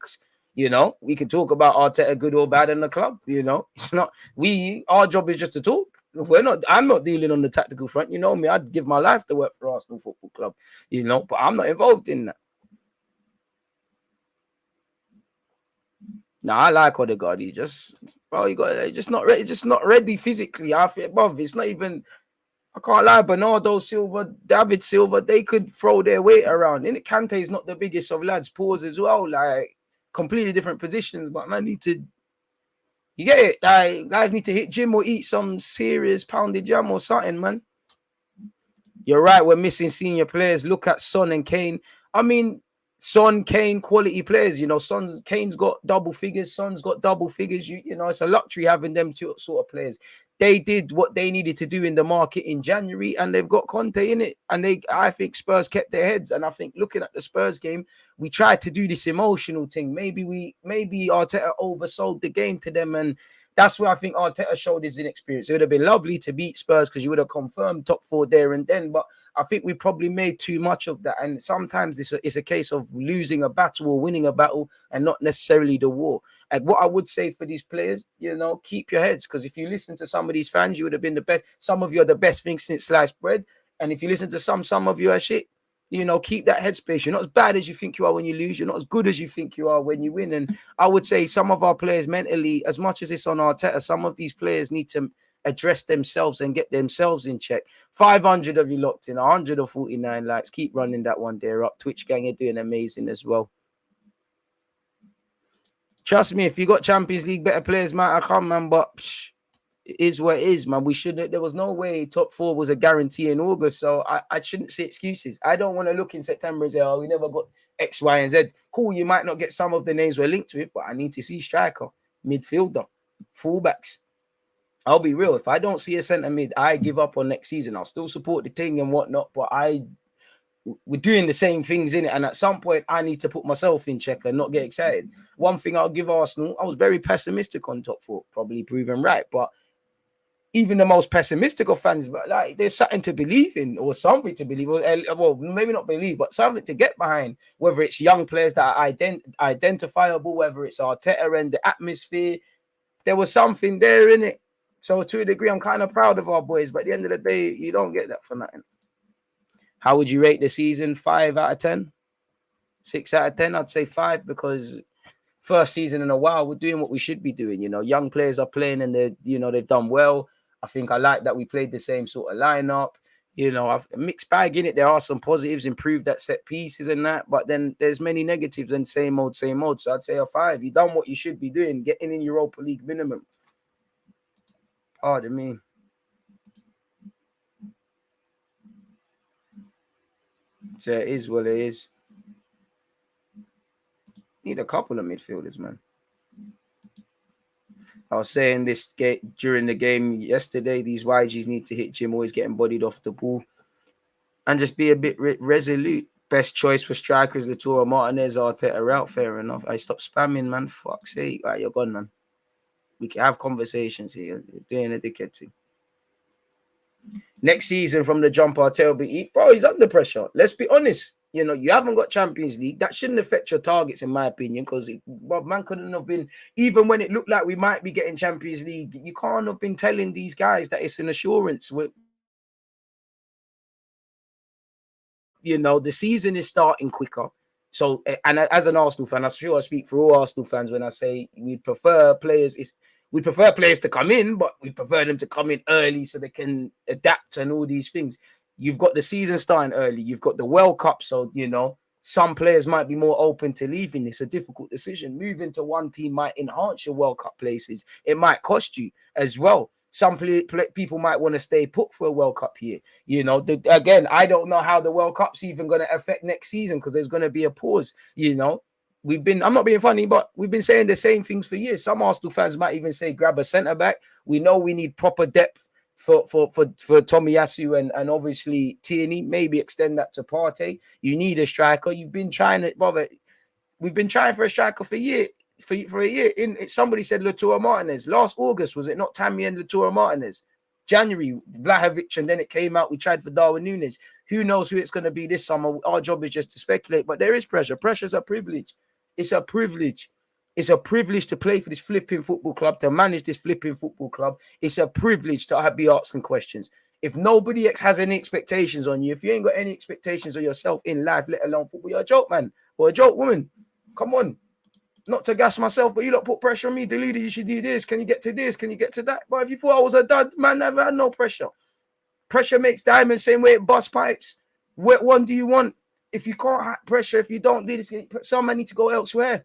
you know, we can talk about Arteta good or bad in the club. You know, it's not our job is just to talk. I'm not dealing on the tactical front. You know me, I'd give my life to work for Arsenal Football Club. You know, but I'm not involved in that. Nah, I like Odegaard. He just, bro, you got just not ready, physically. I feel, bro, it's not even. I can't lie, Bernardo Silva, David Silva, they could throw their weight around. And Kante is not the biggest of lads. Pause as well, like completely different positions. But man, need to, you get it? Like guys need to hit gym or eat some serious pounded jam or something, man. You're right. We're missing senior players. Look at Son and Kane. I mean, Son, Kane, quality players. You know, Kane's got double figures. Son's got double figures. You know, it's a luxury having them two sort of players. They did what they needed to do in the market in January, and they've got Conte in it. And I think Spurs kept their heads. And I think looking at the Spurs game, we tried to do this emotional thing. Maybe Arteta oversold the game to them, and that's where I think Arteta showed his inexperience. It would have been lovely to beat Spurs because you would have confirmed top 4 there and then. But I think we probably made too much of that. And sometimes it's a case of losing a battle or winning a battle and not necessarily the war. And what I would say for these players, you know, keep your heads. Because if you listen to some of these fans, you would have been the best. Some of you are the best thing since sliced bread. And if you listen to some of you are shit. You know, keep that headspace. You're not as bad as you think you are when you lose. You're not as good as you think you are when you win. And I would say some of our players mentally, as much as it's on Arteta, some of these players need to address themselves and get themselves in check. 500 of you locked in, 149 likes. Keep running that one there up. Twitch gang are doing amazing as well. Trust me, if you got Champions League better players, might have come, man. But it is what it is, man. We shouldn't. There was no way top 4 was a guarantee in August, so I shouldn't say excuses. I don't want to look in September and say, "Oh, we never got X, Y, and Z." Cool, you might not get some of the names we're linked with, but I need to see striker, midfielder, fullbacks. I'll be real. If I don't see a centre mid, I give up on next season. I'll still support the thing and whatnot, but we're doing the same things in it, and at some point I need to put myself in check and not get excited. One thing I'll give Arsenal, I was very pessimistic on top 4, probably proven right, but even the most pessimistic of fans, but like there's something to believe in or something to believe, well, maybe not believe, but something to get behind, whether it's young players that are identifiable, whether it's Arteta and the atmosphere. There was something there in it. So to a degree, I'm kind of proud of our boys, but at the end of the day, you don't get that for nothing. How would you rate the season? 5 out of 10? 6 out of 10? I'd say 5 because first season in a while, we're doing what we should be doing. You know, young players are playing and they've done well. I think I like that we played the same sort of lineup. You know, I've a mixed bag in it. There are some positives, improved at set pieces and that, but then there's many negatives and same old. So I'd say a 5. You've done what you should be doing, getting in Europa League minimum. Pardon me. So it is what it is. Need a couple of midfielders, man. I was saying this during the game yesterday, these YGs need to hit gym, always getting bodied off the ball. And just be a bit resolute. Best choice for strikers, Lautaro Martinez, Arteta out. Fair enough. I stop spamming, man. Fuck's sake. Right, you're gone, man. We can have conversations here. You're doing a dickhead thing. Next season from the jump, Arteta will be, bro, he's under pressure. Let's be honest. You know, you haven't got Champions League. That shouldn't affect your targets, in my opinion, because man couldn't have been, even when it looked like we might be getting Champions League, you can't have been telling these guys that it's an assurance. You know, the season is starting quicker. So, and as an Arsenal fan, I'm sure I speak for all Arsenal fans when I say we prefer players to come in, but we prefer them to come in early so they can adapt and all these things. You've got the season starting early. You've got the World Cup. So, you know, some players might be more open to leaving. It's a difficult decision. Moving to one team might enhance your World Cup places. It might cost you as well. Some people might want to stay put for a World Cup year. You know, again, I don't know how the World Cup's even going to affect next season because there's going to be a pause. You know, I'm not being funny, but we've been saying the same things for years. Some Arsenal fans might even say grab a centre back. We know we need proper depth for Tomiyasu and obviously Tierney. Maybe extend that to Partey. You need a striker. You've been trying it, brother. We've been trying for a striker for a year. For a year. Somebody said Lautaro Martinez. Last August, was it not Tammy and Lautaro Martinez? January, Vlahovic, and then it came out. We tried for Darwin Núñez. Who knows who it's going to be this summer? Our job is just to speculate, but there is pressure. Pressure's a privilege. It's a privilege. It's a privilege to play for this flipping football club, to manage this flipping football club. It's a privilege to be asking questions. If nobody has any expectations on you, if you ain't got any expectations on yourself in life, let alone football, you're a joke, man, or a joke woman. Come on. Not to gas myself, but you lot put pressure on me. Deluded, you should do this. Can you get to this? Can you get to that? But if you thought I was a dud, man, never had no pressure. Pressure makes diamonds, same way it bust pipes. What one do you want? If you can't have pressure, if you don't do this, someone need to go elsewhere.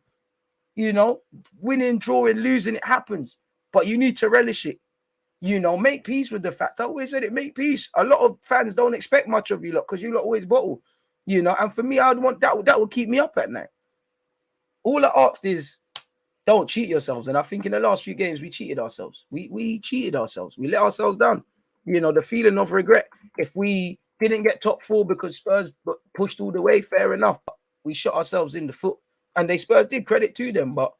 You know, winning, drawing, losing, it happens. But you need to relish it. You know, make peace with the fact. I always said it, make peace. A lot of fans don't expect much of you lot because you lot always bottle. You know, and for me, I'd want that would keep me up at night. All I asked is don't cheat yourselves. And I think in the last few games, we cheated ourselves. We cheated ourselves. We let ourselves down. You know, the feeling of regret. If we didn't get top 4 because Spurs pushed all the way, fair enough. But we shot ourselves in the foot. And Spurs did, credit to them. But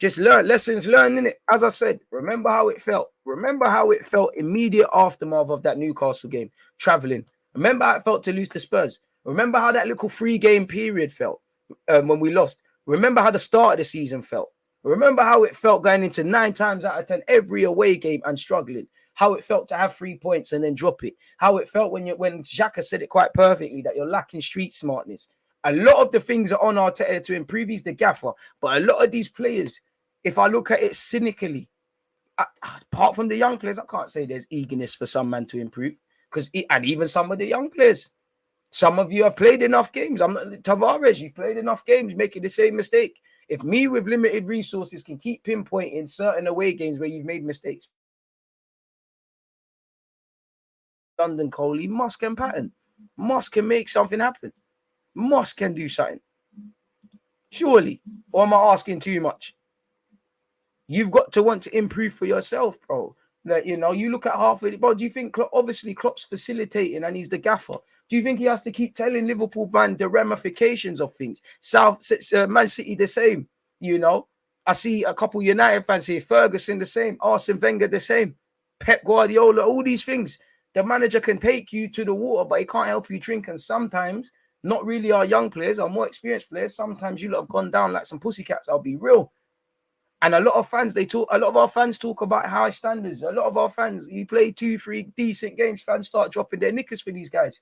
just lessons learned, in it. As I said, remember how it felt. Remember how it felt immediate aftermath of that Newcastle game, traveling. Remember how it felt to lose to Spurs. Remember how that little 3-game period felt when we lost. Remember how the start of the season felt. Remember how it felt going into 9 times out of 10 every away game and struggling. How it felt to have 3 points and then drop it. How it felt when Xhaka said it quite perfectly that you're lacking street smartness. A lot of the things are on ARTETA to improve. He's the gaffer. But a lot of these players, if I look at it cynically, apart from the young players, I can't say there's eagerness for some man to improve. And even some of the young players. Some of you have played enough games. Tavares, you've played enough games making the same mistake. If me with limited resources can keep pinpointing certain away games where you've made mistakes, London Coley, Moss can pattern. Moss can make something happen. Moss can do something. Surely. Or am I asking too much? You've got to want to improve for yourself, bro. That, you know, you look at half of it, bro. Do you think obviously Klopp's facilitating and he's the gaffer? Do you think he has to keep telling Liverpool, man, the ramifications of things? Man City the same, you know. I see a couple United fans here, Ferguson the same, Arsene Wenger the same, Pep Guardiola, all these things. The manager can take you to the water, but he can't help you drink. And sometimes, not really our young players, our more experienced players, sometimes you lot have gone down like some pussycats, I'll be real. And a lot of our fans talk about high standards. A lot of our fans, you play 2-3 decent games, fans start dropping their knickers for these guys.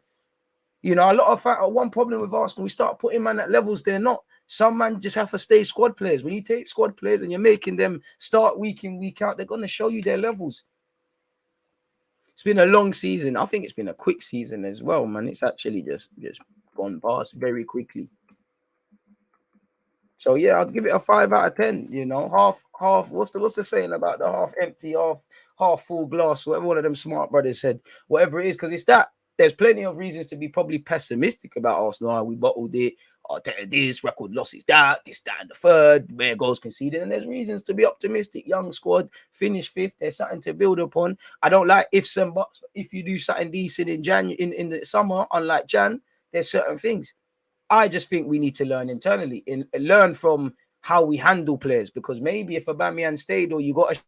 You know, a lot of fans, one problem with Arsenal, we start putting man at levels they're not. Some man just have to stay squad players. When you take squad players and you're making them start week in, week out, they're going to show you their levels. It's been a long season. I think it's been a quick season as well, man. It's actually just gone past very quickly. So yeah, I'd give it a 5 out of 10. You know, half. What's the saying about the half empty, half full glass? Whatever one of them smart brothers said. Whatever it is, because it's that. There's plenty of reasons to be probably pessimistic about Arsenal. We bottled it. This record losses, that, and the third, where goals conceded, and there's reasons to be optimistic. Young squad, finish 5th. There's something to build upon. I don't like ifs and buts. If you do something decent in January, in the summer, unlike Jan, there's certain things. I just think we need to learn internally, learn from how we handle players, because maybe if Aubameyang stayed, or you got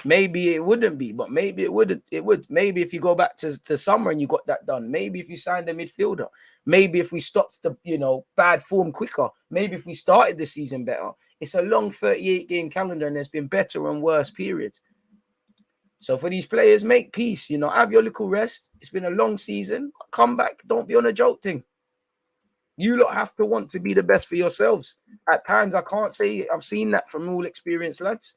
maybe it wouldn't be, but maybe it wouldn't. It would. Maybe if you go back to summer and you got that done. Maybe if you signed a midfielder. Maybe if we stopped the bad form quicker. Maybe if we started the season better. It's a long 38-game calendar, and there's been better and worse periods. So for these players, make peace, have your little rest. It's been a long season. Come back. Don't be on a joke thing. You lot have to want to be the best for yourselves. At times, I can't say I've seen that from all experienced lads.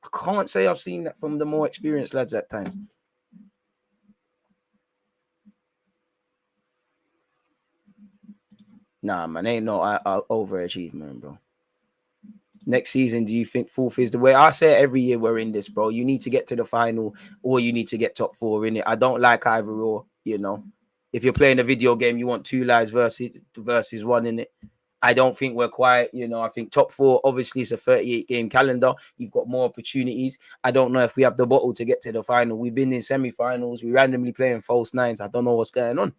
I can't say I've seen that from the more experienced lads at times. Nah, man, ain't no overachievement, bro. Next season, do you think 4th is the way? I say it every year we're in this, bro. You need to get to the final, or you need to get top 4 in it. I don't like either or, If you're playing a video game, you want 2 lives versus 1 in it. I don't think we're quite, I think top 4, obviously, it's a 38-game calendar. You've got more opportunities. I don't know if we have the bottle to get to the final. We've been in semi-finals. We randomly playing false nines. I don't know what's going on.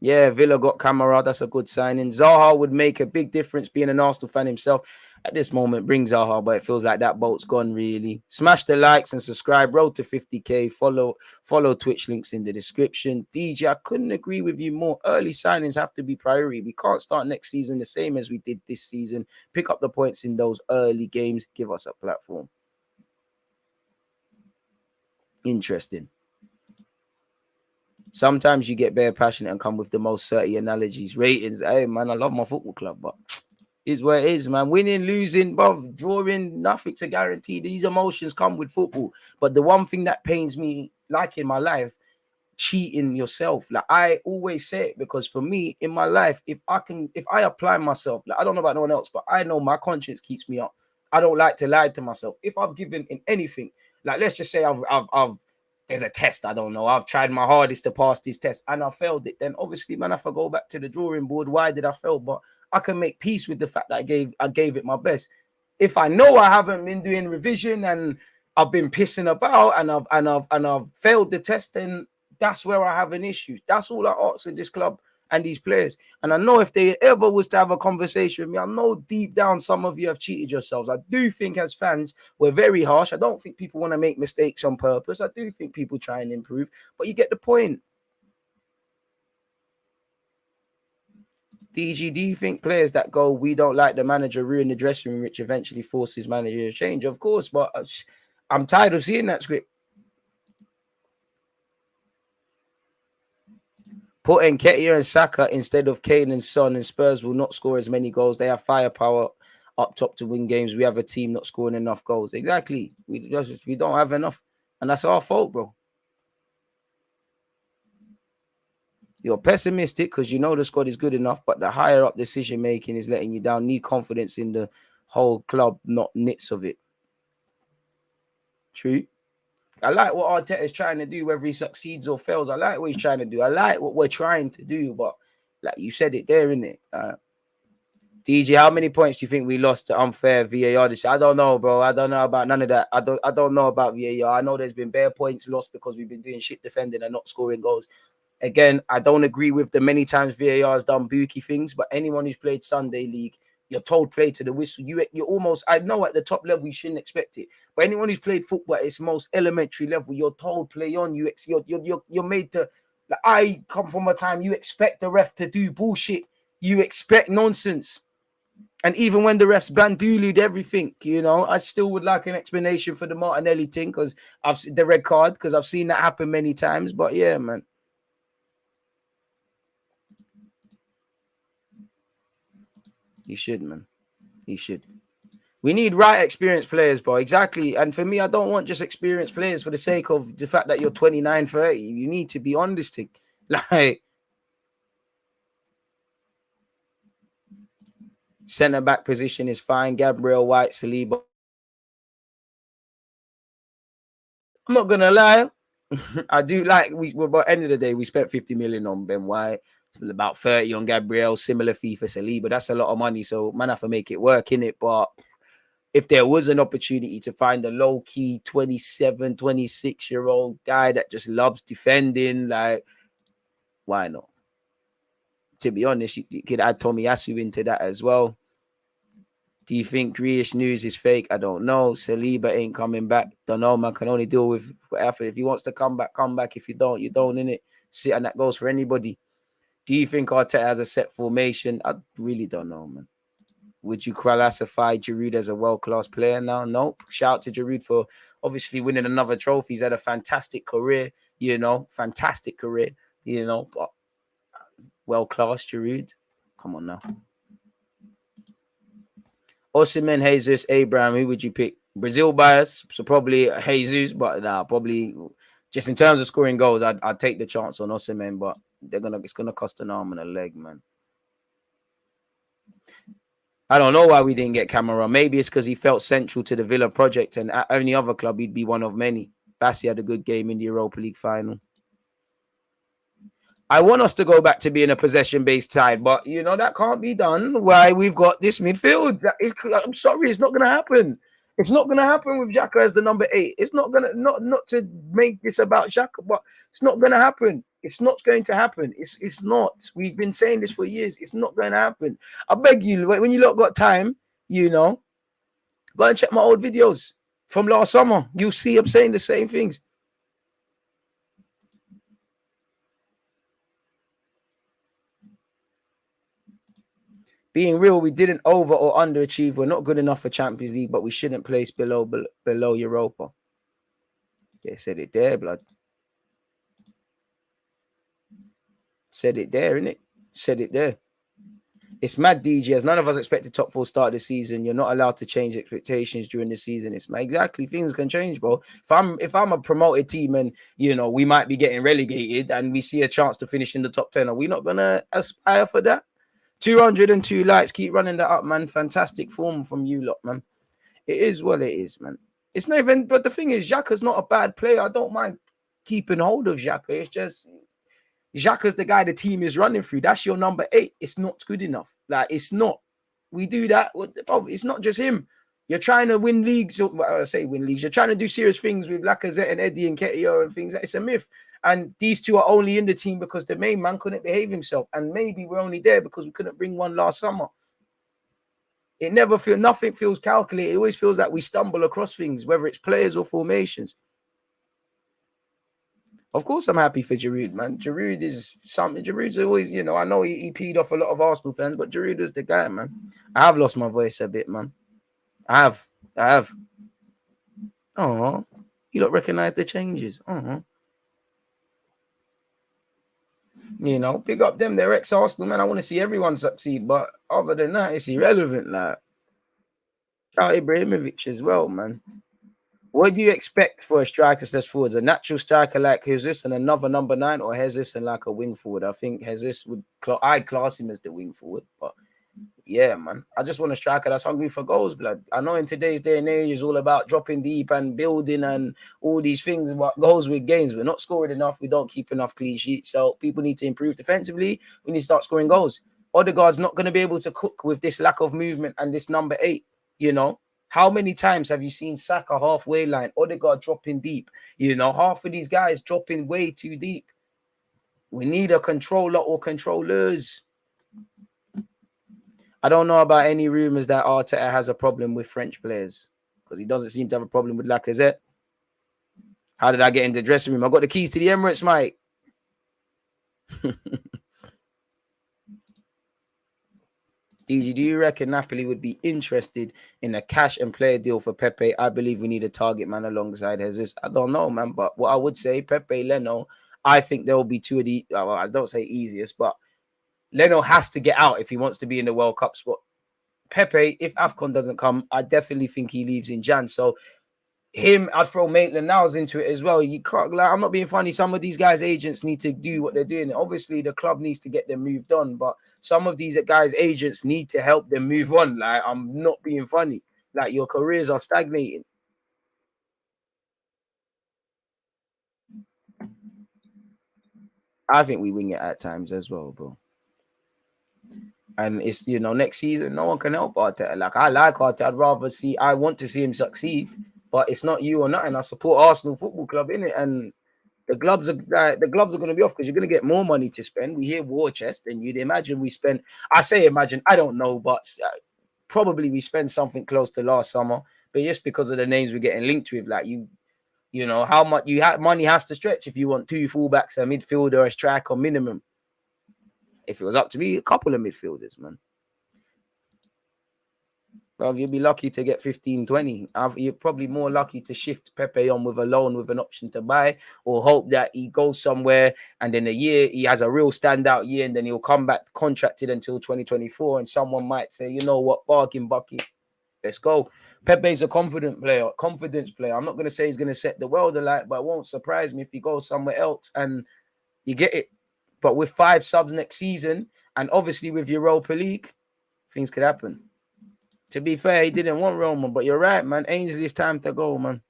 Yeah, Villa got Camara. That's a good signing. Zaha would make a big difference, being an Arsenal fan himself. At this moment, bring Zaha, but it feels like that boat's gone, really. Smash the likes and subscribe. Road to 50K. Follow Twitch, links in the description. DJ, I couldn't agree with you more. Early signings have to be priority. We can't start next season the same as we did this season. Pick up the points in those early games. Give us a platform. Interesting. Sometimes you get bare passionate and come with the most 30 analogies, ratings. Hey, man, I love my football club, but is where it is, man. Winning, losing, bruv, drawing, nothing's a guarantee. These emotions come with football. But the one thing that pains me, like in my life, cheating yourself. Like I always say it, because for me in my life, if I apply myself, like I don't know about no one else, but I know my conscience keeps me up. I don't like to lie to myself. If I've given in anything, like let's just say I've there's a test, I don't know, I've tried my hardest to pass this test and I failed it, then obviously, man, if I go back to the drawing board, why did I fail? But I can make peace with the fact that I gave it my best. If I know I haven't been doing revision and I've been pissing about and I've failed the test, then that's where I have an issue. That's all I ask in this club and these players. And I know if they ever was to have a conversation with me, I know deep down some of you have cheated yourselves. I do think as fans, we're very harsh. I don't think people want to make mistakes on purpose. I do think people try and improve, but you get the point. DG, do you think players that go, we don't like the manager, ruin the dressing room, which eventually forces manager to change? Of course, but I'm tired of seeing that script. Put Nketiah and Saka instead of Kane and Son, and Spurs will not score as many goals. They have firepower up top to win games. We have a team not scoring enough goals. Exactly. We don't have enough. And that's our fault, bro. You're pessimistic because you know the squad is good enough, but the higher up decision making is letting you down. Need confidence in the whole club, not nits of it. True. I like what Arteta is trying to do, whether he succeeds or fails. I like what he's trying to do. I like what we're trying to do, but like you said it there, innit? DJ, how many points do you think we lost to unfair VAR this year? I don't know, bro. I don't know about none of that. I don't know about VAR. I know there's been bare points lost because we've been doing shit defending and not scoring goals. Again, I don't agree with the many times VAR has done bookie things, but anyone who's played Sunday League, you're told play to the whistle. You're almost, I know at the top level you shouldn't expect it, but anyone who's played football at its most elementary level, you're told play on. You're made to. Like, I come from a time you expect the ref to do bullshit. You expect nonsense. And even when the refs bandolied everything, you know, I still would like an explanation for the Martinelli thing, because I've seen the red card, because I've seen that happen many times. But yeah, man. You should, man. You should. We need right experienced players, bro. Exactly. And for me, I don't want just experienced players for the sake of the fact that you're 29, 30. You need to be on this thing. Like, centre back position is fine. Gabriel, White, Saliba. I'm not gonna lie. I do like but at the end of the day, we spent 50 million on Ben White, about 30 on Gabriel, similar fee for Saliba. That's a lot of money. So man, I have to make it work in it. But if there was an opportunity to find a low-key 27, 26-year-old guy that just loves defending, like, why not? To be honest, you could add Tomiyasu into that as well. Do you think Grealish news is fake? I don't know. Saliba ain't coming back. Don't know, man. Can only deal with whatever. If he wants to come back, come back. If you don't, you don't, innit? See, and that goes for anybody. Do you think Arteta has a set formation? I really don't know, man. Would you classify Giroud as a world-class player now? Nope. Shout out to Giroud for obviously winning another trophy. He's had a fantastic career, you know, fantastic career, you know, but world-class Giroud. Come on now. Osimhen, Jesus, Abraham, who would you pick? Brazil bias, so probably Jesus, but probably just in terms of scoring goals, I'd take the chance on Osimhen, but it's gonna cost an arm and a leg, man. I don't know why we didn't get Cameron. Maybe it's because he felt central to the Villa project, and at any other club, he'd be one of many. Bassi had a good game in the Europa League final. I want us to go back to being a possession-based side, but, you know, that can't be done. Why we've got this midfield. I'm sorry, it's not going to happen. It's not going to happen with Xhaka as the number 8. It's not going to, not to make this about Xhaka, but it's not going to happen. It's not going to happen. It's not. We've been saying this for years. It's not going to happen. I beg you, when you lot got time, you know, go and check my old videos from last summer. You'll see I'm saying the same things. Being real, we didn't over or underachieve. We're not good enough for Champions League, but we shouldn't place below Europa. They said it there, blood. Said it there, innit? Said it there. It's mad, DG. As none of us expected top 4 start this season. You're not allowed to change expectations during the season. It's exactly, things can change, bro. If I'm a promoted team and we might be getting relegated and we see a chance to finish in the top 10, are we not gonna aspire for that? 202 likes. Keep running that up, man. Fantastic form from you lot, man. It is what it is, man. It's not even. But the thing is, Xhaka's not a bad player. I don't mind keeping hold of Xhaka. It's just Xhaka's the guy the team is running through. That's your number 8. It's not good enough. Like, it's not. We do that. It's not just him. You're trying to win leagues. I say win leagues. You're trying to do serious things with Lacazette and Eddie and Nketiah and things. It's a myth. And these two are only in the team because the main man couldn't behave himself. And maybe we're only there because we couldn't bring one last summer. It never feels, nothing feels calculated. It always feels like we stumble across things, whether it's players or formations. Of course, I'm happy for Giroud, man. Giroud is something. Giroud's always, I know he peed off a lot of Arsenal fans, but Giroud is the guy, man. I have lost my voice a bit, man. I have. Oh, you don't recognize the changes. Pick up them. They're ex-Arsenal, man. I want to see everyone succeed, but other than that, it's irrelevant. Like, shout out Ibrahimovic as well, man. What do you expect for a striker slash forwards? A natural striker like Jesus and another number 9, or Jesus and like a wing forward? I think Jesus I'd class him as the wing forward, but yeah, man. I just want a striker that's hungry for goals, blood. I know in today's day and age, it's all about dropping deep and building and all these things about goals with games. We're not scoring enough. We don't keep enough clean sheets. So people need to improve defensively. We need to start scoring goals. Odegaard's not going to be able to cook with this lack of movement and this number 8, How many times have you seen Saka halfway line, Odegaard dropping deep? Half of these guys dropping way too deep. We need a controller or controllers. I don't know about any rumours that Arteta has a problem with French players because he doesn't seem to have a problem with Lacazette. How did I get in the dressing room? I got the keys to the Emirates, Mike. DG, do you reckon Napoli would be interested in a cash and player deal for Pepe? I believe we need a target man alongside Jesus. I don't know, man, but what I would say, Pepe, Leno, I think there will be two of the, well, I don't say easiest, but Leno has to get out if he wants to be in the World Cup spot. Pepe, if AFCON doesn't come, I definitely think he leaves in Jan. So him, I'd throw Maitland-Niles into it as well. You can't, like, I'm not being funny. Some of these guys' agents need to do what they're doing. Obviously, the club needs to get them moved on, but some of these guys' agents need to help them move on. Like, I'm not being funny. Like, your careers are stagnating. I think we wing it at times as well, bro. And it's, next season, no one can help Arteta. Like, I like Arteta. I want to see him succeed, but it's not you or nothing. I support Arsenal Football Club, innit? And the gloves are going to be off because you're going to get more money to spend. We hear war chest, and you'd imagine we spend, I don't know, but probably we spend something close to last summer. But just because of the names we're getting linked with, like how much money has to stretch if you want 2 fullbacks, a midfielder, a striker minimum. If it was up to me, a couple of midfielders, man. Well, you'll be lucky to get 15, 20. You're probably more lucky to shift Pepe on with a loan with an option to buy, or hope that he goes somewhere and then a year he has a real standout year and then he'll come back contracted until 2024 and someone might say, you know what, bargain bucket, let's go. Pepe's a confidence player. I'm not going to say he's going to set the world alight, but it won't surprise me if he goes somewhere else and you get it. But with 5 subs next season, and obviously with Europa League, things could happen. To be fair, he didn't want Roma, but you're right, man. Ainsley's time to go, man.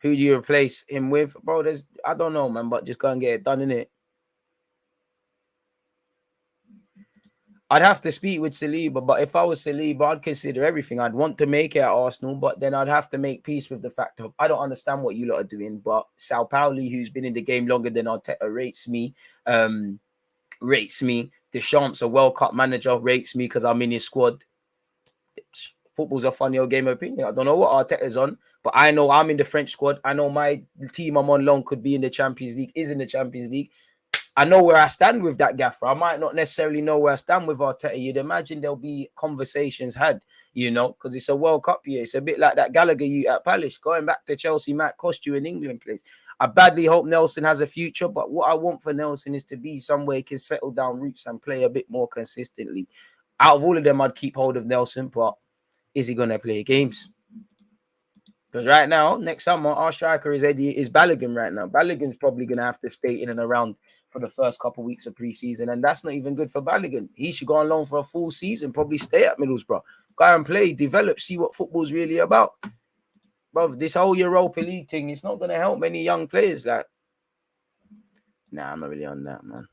Who do you replace him with? Bro, I don't know, man, but just go and get it done, innit? I'd have to speak with Saliba, but if I was Saliba, I'd consider everything. I'd want to make it at Arsenal, but then I'd have to make peace with the fact of I don't understand what you lot are doing, but Sao Pauli, who's been in the game longer than Arteta, rates me. Deschamps, a World Cup manager, rates me because I'm in his squad. Football's a funny old game of opinion. I don't know what Arteta's on, but I know I'm in the French squad. I know my team I'm on loan could be in the Champions League, is in the Champions League. I know where I stand with that gaffer. I might not necessarily know where I stand with Arteta. You'd imagine there'll be conversations had, because it's a World Cup year. It's a bit like that Gallagher you at Palace. Going back to Chelsea might cost you an England place. I badly hope Nelson has a future, but what I want for Nelson is to be somewhere he can settle down roots and play a bit more consistently. Out of all of them, I'd keep hold of Nelson, but is he going to play games? Because right now, next summer, our striker is Balogun right now. Balogun's probably going to have to stay in and around for the first couple of weeks of preseason, and that's not even good for Balogun. He should go on loan for a full season, probably stay at Middlesbrough. Go and play, develop, see what football's really about. Bro, this whole Europa League thing, it's not going to help many young players. Like, nah, I'm not really on that, man.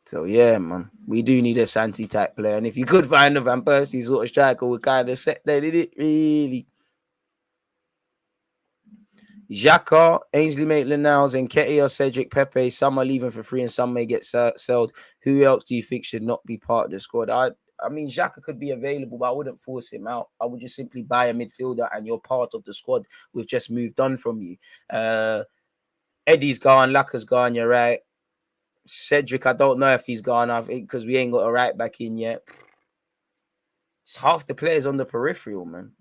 So, yeah, man, we do need a Santi type player. And if you could find a Van Persie sort of striker, we kind of set that, did it really? Xhaka, Ainsley Maitland-Niles, Nketiah, Cedric, Pepe, some are leaving for free and some may get sold. Who else do you think should not be part of the squad? I mean, Xhaka could be available, but I wouldn't force him out. I would just simply buy a midfielder and you're part of the squad. We've just moved on from you. Eddie's gone, Laka's gone, you're right. Cedric, I don't know if he's gone, I think, because we ain't got a right back in yet. It's half the players on the peripheral, man.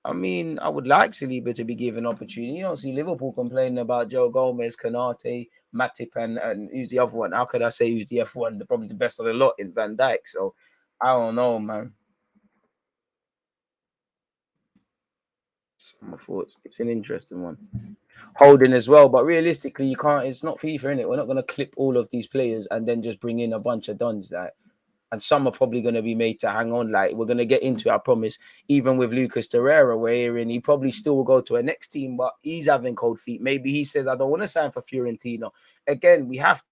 I mean, I would like Saliba to be given opportunity. You don't see Liverpool complaining about Joe Gomez, Kanate, Matip, and who's the other one? How could I say who's the F1? Probably the best of the lot in Van Dijk. So, I don't know, man. My thoughts. It's an interesting one. Holding as well, but realistically, you can't. It's not FIFA, innit? We're not going to clip all of these players and then just bring in a bunch of dons. Like, and some are probably going to be made to hang on. Like, we're going to get into it, I promise. Even with Lucas Torreira, we're hearing he probably still will go to a next team, but he's having cold feet. Maybe he says, I don't want to sign for Fiorentina. Again, we have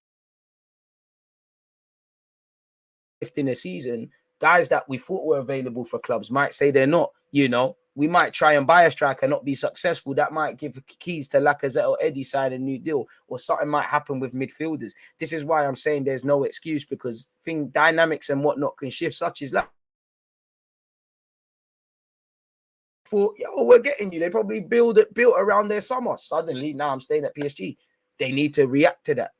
in a season, guys that we thought were available for clubs might say they're not, you know. We might try and buy a striker and not be successful. That might give keys to Lacazette or Eddie sign a new deal, or something might happen with midfielders. This is why I'm saying there's no excuse, because dynamics and whatnot can shift, such as that. For we're getting you. They probably built around their summer. Suddenly, now I'm staying at PSG. They need to react to that,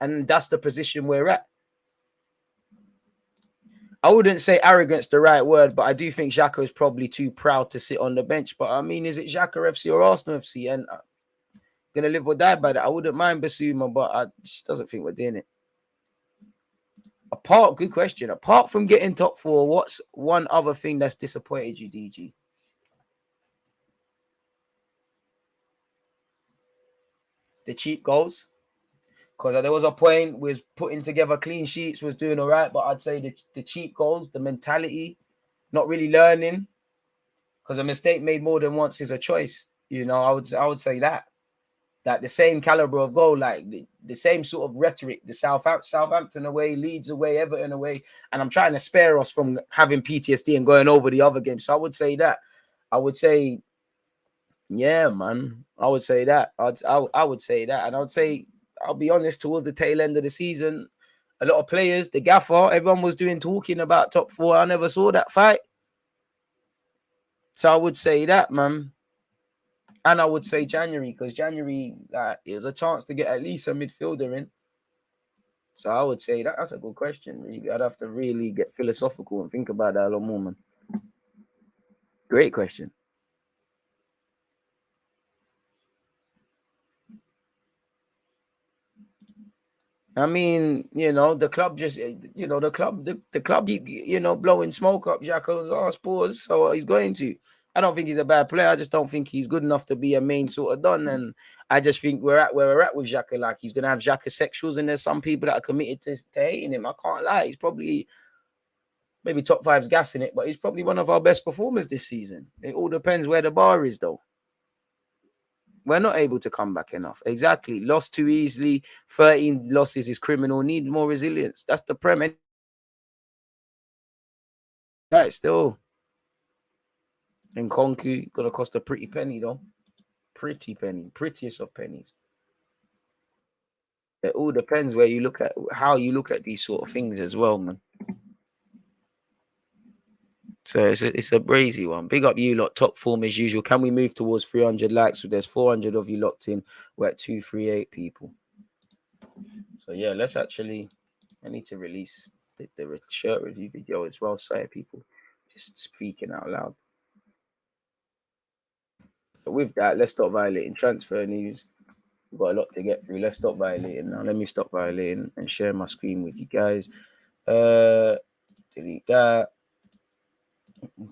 and that's the position we're at. I wouldn't say arrogance the right word, but I do think Xhaka is probably too proud to sit on the bench. But I mean, is it Xhaka FC or Arsenal FC? And I'm gonna live or die by that. I wouldn't mind Basuma, but I just doesn't think we're doing it. Good question. Apart from getting top four, what's one other thing that's disappointed you, DG? The cheap goals. Because there was a point was putting together clean sheets, was doing all right, but I'd say the cheap goals, the mentality, not really learning. Because a mistake made more than once is a choice. You know, I would say that the same caliber of goal, like the same sort of rhetoric, the Southampton away, Leeds away, Everton away, and I'm trying to spare us from having PTSD and going over the other games. So I would say that. I would say, yeah, man. I would say that. I would say that, and I would say, I'll be honest, towards the tail end of the season, a lot of players, the gaffer, everyone was talking about top four. I never saw that fight. So I would say that, man. And I would say January, because January, it was a chance to get at least a midfielder in. So I would say that's a good question. Really. I'd have to really get philosophical and think about that a lot more, man. Great question. I mean, the club just, the club, blowing smoke up Xhaka's arse pause. So he's going to. I don't think he's a bad player. I just don't think he's good enough to be a main sort of done. And I just think we're at where we're at with Xhaka. Like, he's going to have Xhaka sexuals, and there's some people that are committed to hating him. I can't lie. He's probably maybe top five's gassing it, but he's probably one of our best performers this season. It all depends where the bar is, though. We're not able to come back enough. Exactly. Lost too easily. 13 losses is criminal. Need more resilience. That's the premise. Right, still. And Kroenke gonna cost a pretty penny, though. Pretty penny. Prettiest of pennies. It all depends where you look at, how you look at these sort of things as well, man. So it's a brazy one. Big up you lot. Top form as usual. Can we move towards 300 likes? So there's 400 of you locked in. We're at 238 people. So yeah, let's actually. I need to release the shirt review video as well. Sorry, people. Just speaking out loud. with that, let's stop violating transfer news. We've got a lot to get through. Let's stop violating now. Let me stop violating and share my screen with you guys. Delete that.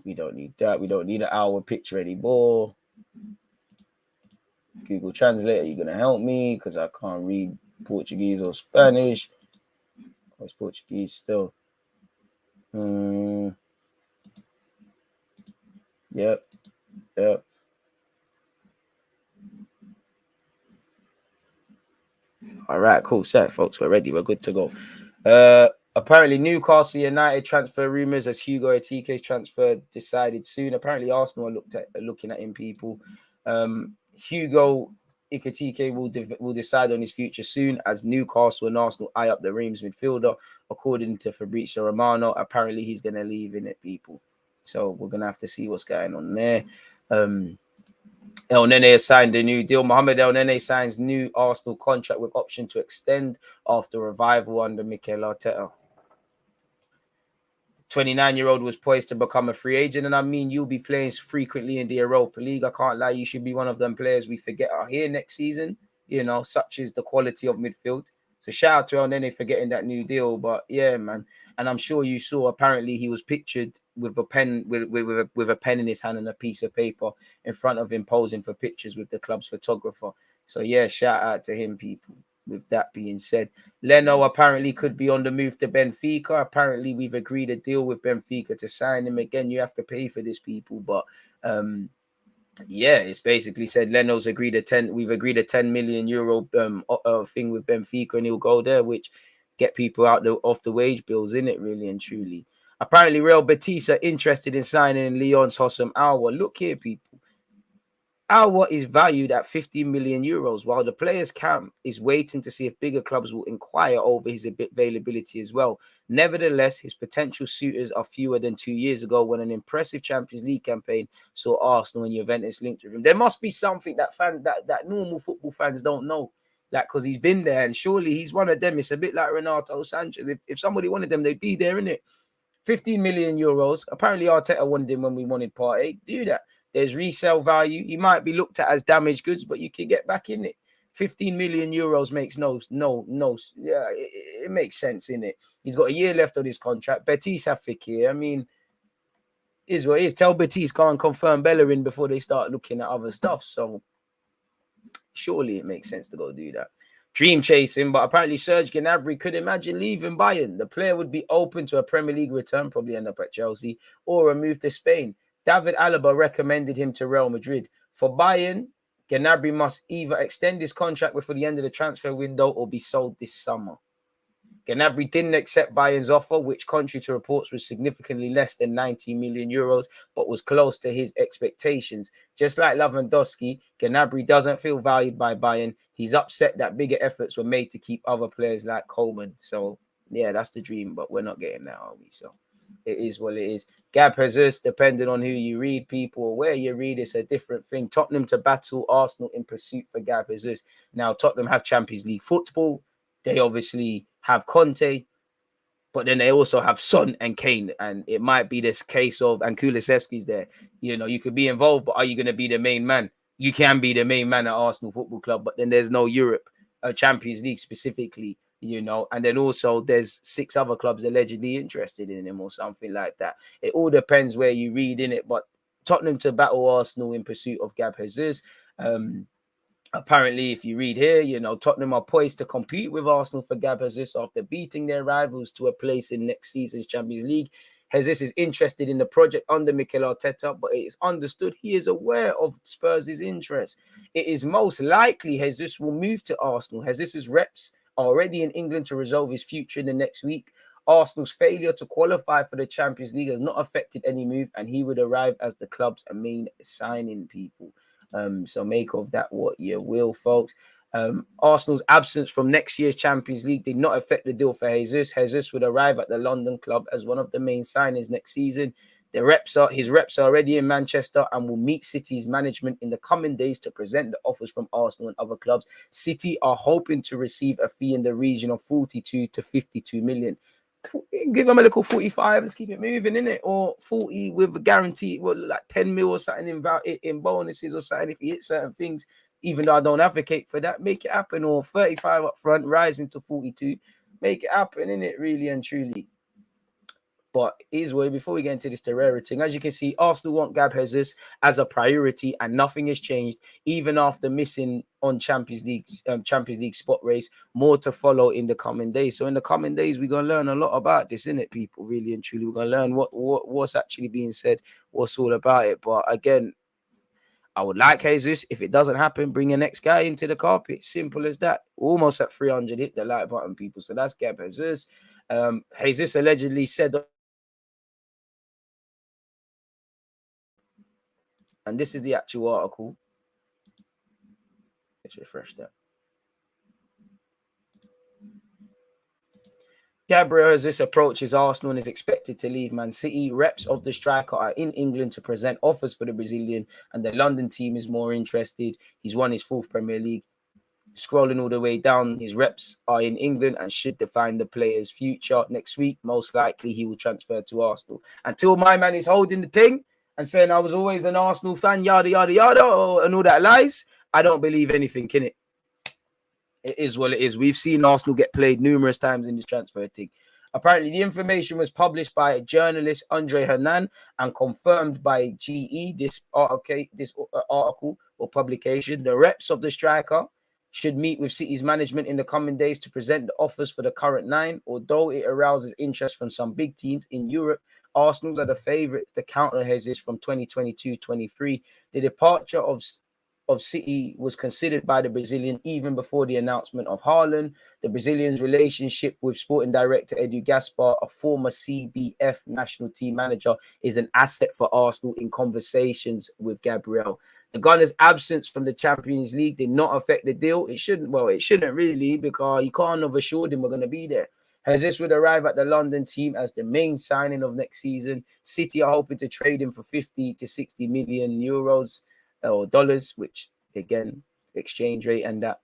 We don't need that. We don't need an Aouar picture anymore. Google Translate, are you going to help me? Because I can't read Portuguese or Spanish. Oh, it's Portuguese still. Yep. All right, cool. Set, folks. We're ready. We're good to go. Apparently, Newcastle United transfer rumours as Hugo Ekitike's transfer decided soon. Apparently, Arsenal are looking at him, people. Hugo Ekitike will decide on his future soon as Newcastle and Arsenal eye up the Reims midfielder. According to Fabrizio Romano, apparently he's going to leave in it, people. So we're going to have to see what's going on there. El Nene has signed a new deal. Mohamed El Nene signs new Arsenal contract with option to extend after revival under Mikel Arteta. 29-year-old was poised to become a free agent, and I mean, you'll be playing frequently in the Europa League. I can't lie, you should be one of them players we forget are here next season. You know, such is the quality of midfield. So shout out to El Nene for getting that new deal. But yeah, man, and I'm sure you saw. Apparently, he was pictured with a pen, with a pen in his hand and a piece of paper in front of him, posing for pictures with the club's photographer. So yeah, shout out to him, people. With that being said, Leno apparently could be on the move to Benfica. Apparently, we've agreed a deal with Benfica to sign him. Again, you have to pay for this, people. But yeah, it's basically said Leno's agreed we've agreed a 10 million euro thing with Benfica, and he'll go there, which get people off the wage bills, in it, really and truly. Apparently, Real Betis are interested in signing Lyon's Hossam Aouar. Look here, people. Aouar is valued at 50 million euros, while the players' camp is waiting to see if bigger clubs will inquire over his availability as well. Nevertheless, his potential suitors are fewer than 2 years ago when an impressive Champions League campaign saw Arsenal and Juventus linked with him. There must be something that normal football fans don't know, like, because he's been there, and surely he's one of them. It's a bit like Renato Sanchez. If somebody wanted them, they'd be there, innit? 15 million euros. Apparently, Arteta wanted him when we wanted Partey. Do that. There's resale value. He might be looked at as damaged goods, but you can get back in it. 15 million euros makes no. Yeah, it makes sense, in it. He's got a year left on his contract. Betis have Fekir. I mean, is what it is. Tell Betis go and confirm Bellerin before they start looking at other stuff. So surely it makes sense to go do that. Dream chasing, but apparently Serge Gnabry could imagine leaving Bayern. The player would be open to a Premier League return, probably end up at Chelsea, or a move to Spain. David Alaba recommended him to Real Madrid. For Bayern, Gnabry must either extend his contract before the end of the transfer window or be sold this summer. Gnabry didn't accept Bayern's offer, which, contrary to reports, was significantly less than 90 million euros, but was close to his expectations. Just like Lewandowski, Gnabry doesn't feel valued by Bayern. He's upset that bigger efforts were made to keep other players like Coleman. So, yeah, that's the dream, but we're not getting that, are we? So, it is what it is. Gab Jesus, depending on who you read, people, or where you read, it's a different thing. Tottenham to battle Arsenal in pursuit for Gab Jesus. Now, Tottenham have Champions League football. They obviously have Conte, but then they also have Son and Kane. And it might be this case of, and Kulusevski's there. You know, you could be involved, but are you going to be the main man? You can be the main man at Arsenal Football Club, but then there's no Europe, Champions League specifically, you know. And then also there's 6 other clubs allegedly interested in him or something like that. It all depends where you read in it, but Tottenham to battle Arsenal in pursuit of Gab Jesus. Apparently, if you read here, you know, Tottenham are poised to compete with Arsenal for Gab Jesus after beating their rivals to a place in next season's Champions League. Jesus is interested in the project under Mikel Arteta, but it is understood he is aware of Spurs' interest. It is most likely Jesus will move to Arsenal. Jesus' reps are already in England to resolve his future in the next week. Arsenal's failure to qualify for the Champions League has not affected any move, and he would arrive as the club's main signing, people. So make of that what you will, folks. Arsenal's absence from next year's Champions League did not affect the deal for Jesus. Jesus would arrive at the London club as one of the main signings next season. His reps are already in Manchester and will meet City's management in the coming days to present the offers from Arsenal and other clubs. City are hoping to receive a fee in the region of 42 to 52 million. give him a little 45. Let's keep it moving, innit? Or 40 with a guarantee, well, like 10 mil or something in bonuses or something if he hits certain things. Even though I don't advocate for that, make it happen. Or 35 up front, rising to 42. Make it happen, innit? Really and truly. But is way before we get into this Torreira thing, as you can see, Arsenal want Gab Jesus as a priority, and nothing has changed even after missing on Champions League spot race. More to follow in the coming days. So in the coming days, we're gonna learn a lot about this, innit, people? Really and truly, we're gonna learn what's actually being said, what's all about it. But again, I would like Jesus. If it doesn't happen, bring your next guy into the carpet. Simple as that. Almost at 300. Hit the like button, people. So that's Gab Jesus. Jesus allegedly said. And this is the actual article. Let's refresh that. Gabriel Jesus approaches Arsenal and is expected to leave Man City. Reps of the striker are in England to present offers for the Brazilian, and the London team is more interested. He's won his 4th Premier League. Scrolling all the way down, his reps are in England and should define the player's future. Next week, most likely he will transfer to Arsenal. Until my man is holding the thing and saying I was always an Arsenal fan, yada, yada, yada, and all that lies, I don't believe anything, innit? It is what it is. We've seen Arsenal get played numerous times in this transfer thing. Apparently, the information was published by journalist Andre Hernan and confirmed by GE, this article or publication. The reps of the striker should meet with City's management in the coming days to present the offers for the current 9. Although it arouses interest from some big teams in Europe, Arsenal are the favourites to counter Jesus from 2022-23. The departure of City was considered by the Brazilian even before the announcement of Haaland. The Brazilian's relationship with sporting director Edu Gaspar, a former CBF national team manager, is an asset for Arsenal in conversations with Gabriel. The Gunners' absence from the Champions League did not affect the deal. It shouldn't really, because you can't have assured him we're going to be there. Jesus would arrive at the London team as the main signing of next season. City are hoping to trade him for 50 to 60 million euros or dollars, which again, exchange rate and that.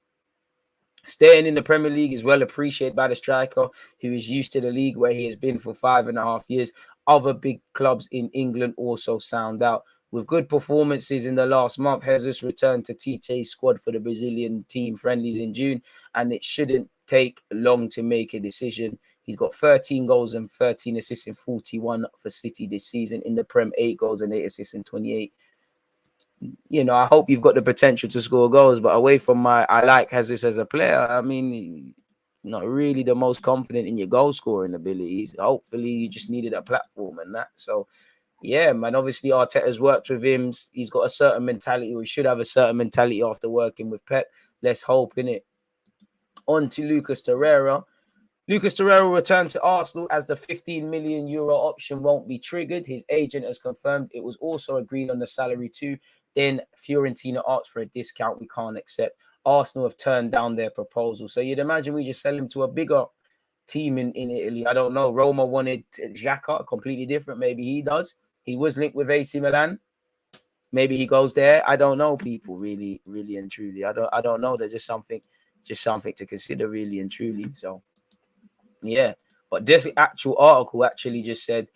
Staying in the Premier League is well appreciated by the striker, who is used to the league where he has been for 5.5 years. Other big clubs in England also sound out. With good performances in the last month, Jesus returned to TT's squad for the Brazilian team friendlies in June, and it shouldn't take long to make a decision. He's got 13 goals and 13 assists in 41 for City this season. In the Prem, 8 goals and 8 assists in 28. You know, I hope you've got the potential to score goals, but away from I like Jesus as a player. I mean, not really the most confident in your goal scoring abilities. Hopefully, you just needed a platform and that. So, yeah, man, obviously Arteta's worked with him. He's got a certain mentality, or he should have a certain mentality after working with Pep. Let's hope, innit? On to Lucas Torreira. Lucas Torreira will return to Arsenal as the 15 million euro option won't be triggered. His agent has confirmed it was also agreed on the salary too. Then Fiorentina asked for a discount we can't accept. Arsenal have turned down their proposal. So you'd imagine we just sell him to a bigger team in Italy. I don't know. Roma wanted Xhaka, completely different. Maybe he does. He was linked with AC Milan. Maybe he goes there. I don't know, people, really, really and truly. I don't know. There's just something to consider, really and truly. So yeah, but this actual article actually just said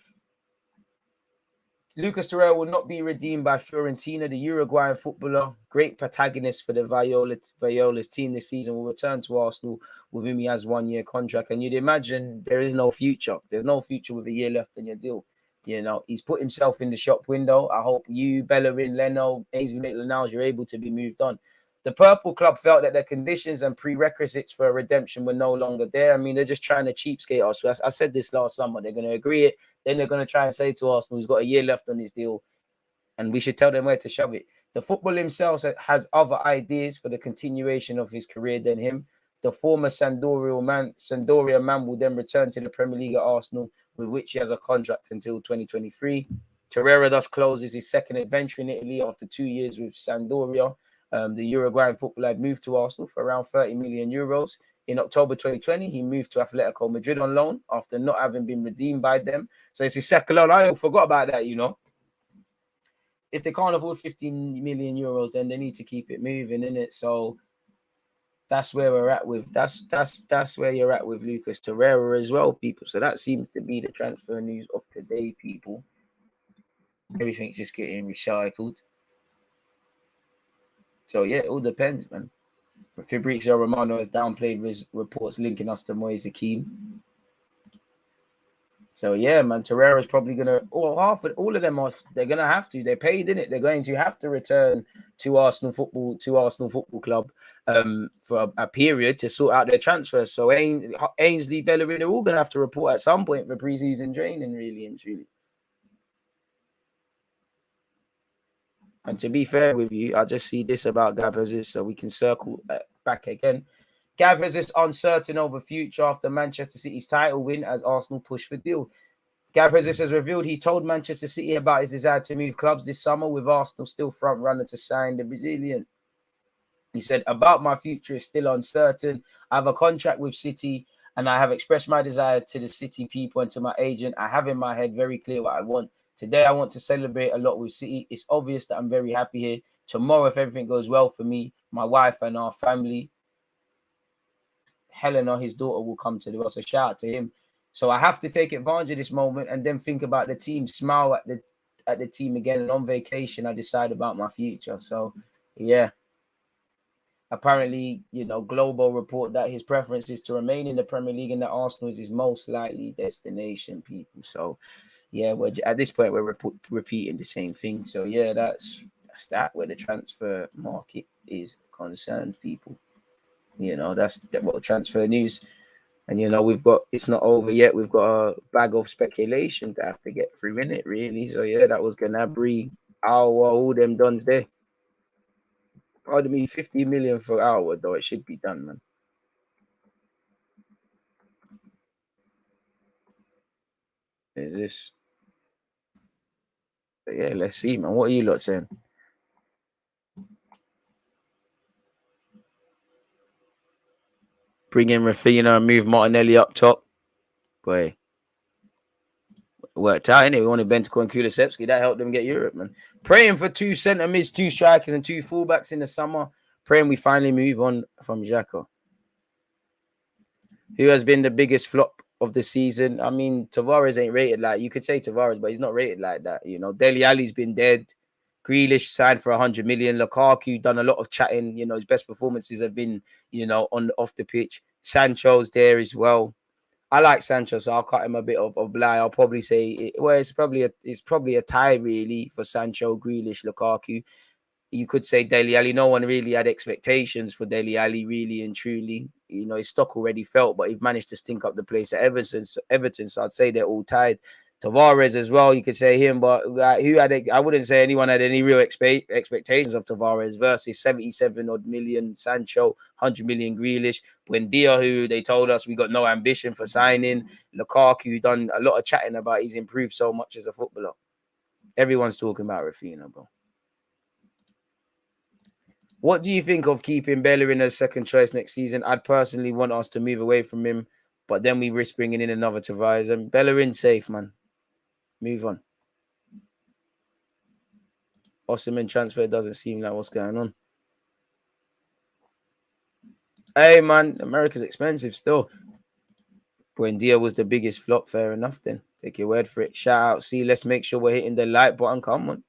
Lucas Torreira will not be redeemed by Fiorentina. The Uruguayan footballer, great protagonist for the Viola's team this season, will return to Arsenal, with whom he has 1-year contract. And you'd imagine there is no future. There's no future with a year left in your deal. You know, he's put himself in the shop window. I hope you, Bellerin, Leno, Ainsley Maitland-Niles, you're able to be moved on. The Purple Club felt that the conditions and prerequisites for a redemption were no longer there. I mean, they're just trying to cheapskate us. So I said this last summer. They're going to agree it. Then they're going to try and say to Arsenal, he's got a year left on his deal, and we should tell them where to shove it. The football himself has other ideas for the continuation of his career than him. The former Sampdoria man will then return to the Premier League at Arsenal, with which he has a contract until 2023. Torreira thus closes his second adventure in Italy after 2 years with Sampdoria. The Uruguayan footballer had moved to Arsenal for around 30 million euros. In October 2020, he moved to Atletico Madrid on loan after not having been redeemed by them. So it's his second loan. I forgot about that, you know. If they can't afford 15 million euros, then they need to keep it moving, innit? So that's where we're at with that's where you're at with Lucas Torreira as well, people. So that seems to be the transfer news of today, people. Everything's just getting recycled. So yeah, it all depends, man. Fabrizio Romano has downplayed his reports linking us to Moise Kean. So yeah, man, Torreira's probably gonna, or half of all of them are. They're gonna have to. They're paid in it. They're going to have to return to Arsenal Football Club, for a period to sort out their transfers. So Ainsley, Bellerin, they're all gonna have to report at some point for preseason training, really and truly. And to be fair with you, I just see this about Gabriel Jesus, so we can circle back again. Gabriel Jesus uncertain over future after Manchester City's title win as Arsenal push for deal. Gabriel Jesus has revealed he told Manchester City about his desire to move clubs this summer, with Arsenal still front runner to sign the Brazilian. He said, about my future is still uncertain. I have a contract with City and I have expressed my desire to the City people and to my agent. I have in my head very clear what I want. Today, I want to celebrate a lot with City. It's obvious that I'm very happy here. Tomorrow, if everything goes well for me, my wife and our family, Helena, his daughter, will come to the world. So shout out to him. So I have to take advantage of this moment and then think about the team, smile at the team again. And on vacation, I decide about my future. So, yeah. Apparently, Global report that his preference is to remain in the Premier League and that Arsenal is his most likely destination, people. So, yeah, at this point, we're repeating the same thing. So, yeah, that's that where the transfer market is concerned, people. That's what transfer news. And, it's not over yet. We've got a bag of speculation to have to get through in it, really. So, yeah, that was Gnabry, Aouar, all them dons there. Pardon me, 50 million for Aouar, though. It should be done, man. Is this? But yeah, let's see, man. What are you lot saying? Bring in Rafinha and move Martinelli up top. Boy, worked out, innit? We wanted Bentancur and Kulusevski. That helped them get Europe, man. Praying for 2 centre mids, 2 strikers, and 2 fullbacks in the summer. Praying we finally move on from Xhaka. Who has been the biggest flop of the season? I mean, Tavares ain't rated like, you could say Tavares, but he's not rated like that. Dele Alli's been dead. Grealish signed for 100 million. Lukaku done a lot of chatting. His best performances have been, off the pitch. Sancho's there as well. I like Sancho, so I'll cut him a bit of lie. I'll probably say, it's probably a tie really for Sancho, Grealish, Lukaku. You could say Dele Alli. No one really had expectations for Dele Alli, really and truly. His stock already felt, but he managed to stink up the place at Everton. So I'd say they're all tied. Tavares as well, you could say him, but I wouldn't say anyone had any real expectations of Tavares versus 77 odd million Sancho, 100 million Grealish, Buendia, who they told us we got no ambition for signing, Lukaku, done a lot of chatting about he's improved so much as a footballer. Everyone's talking about Rafinha, bro. What do you think of keeping Bellerin as second choice next season? I'd personally want us to move away from him, but then we risk bringing in another Tavares. And Bellerin safe, man. Move on. Osimhen transfer doesn't seem like what's going on. Hey, man, America's expensive still. Buendia was the biggest flop. Fair enough, then. Take your word for it. Shout out. See, let's make sure we're hitting the like button. Come on.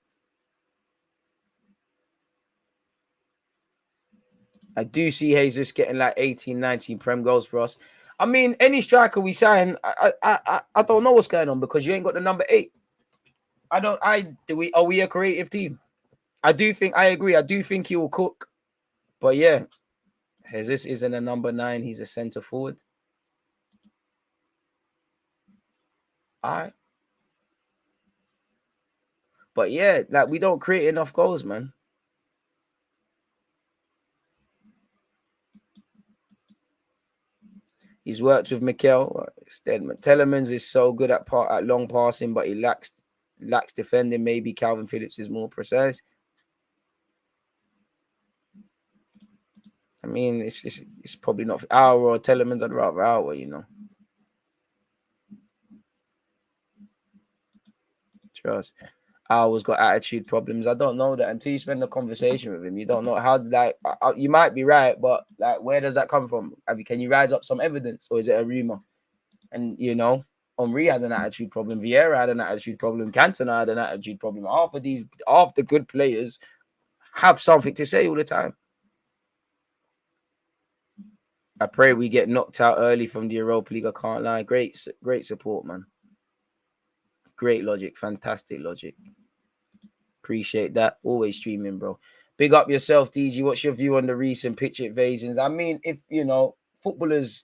I do see Jesus getting like 18, 19 Prem goals for us. I mean, any striker we sign, I don't know what's going on because you ain't got the number 8. Are we a creative team? I agree. I do think he will cook. But yeah, Jesus isn't a number 9. He's a centre forward. All right. But yeah, like we don't create enough goals, man. He's worked with Mikel. TIELEMANS is so good at long passing, but he lacks defending. Maybe Calvin Phillips is more precise. I mean, it's probably not Aouar or TIELEMANS. I'd rather Aouar, Trust. Aouar's got attitude problems. I don't know that until you spend a conversation with him. You don't know how. Like, you might be right, but like, where does that come from? Can you rise up some evidence, or is it a rumor? And you know, Henry had an attitude problem. Vieira had an attitude problem. Cantona had an attitude problem. Half the good players have something to say all the time. I pray we get knocked out early from the Europa League. I can't lie. Great support, man. Great logic. Fantastic logic. Appreciate that. Always streaming, bro. Big up yourself, DG. What's your view on the recent pitch invasions? I mean, if, you know, footballers...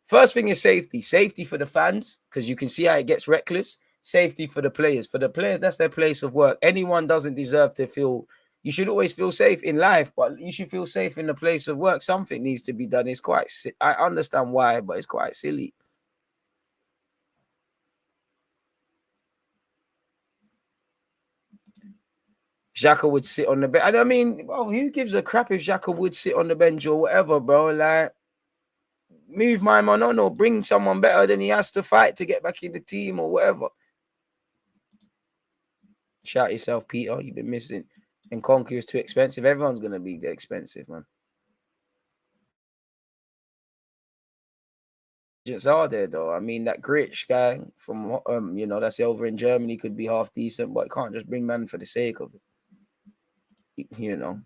First thing is safety. Safety for the fans, because you can see how it gets reckless. Safety for the players. For the players, that's their place of work. Anyone doesn't deserve to feel... You should always feel safe in life, but you should feel safe in the place of work. Something needs to be done. It's quite... I understand why, but it's quite silly. Xhaka would sit on the bench. And I mean, well, who gives a crap if Xhaka would sit on the bench or whatever, bro? Like, move my man on or bring someone better than he has to fight to get back in the team or whatever. Shout yourself, Peter. You've been missing. And Kroenke is too expensive. Everyone's going to be expensive, man. Agents are there, though. I mean, that Gritch guy from, you know, that's over in Germany could be half decent, but it can't just bring man for the sake of it. You know.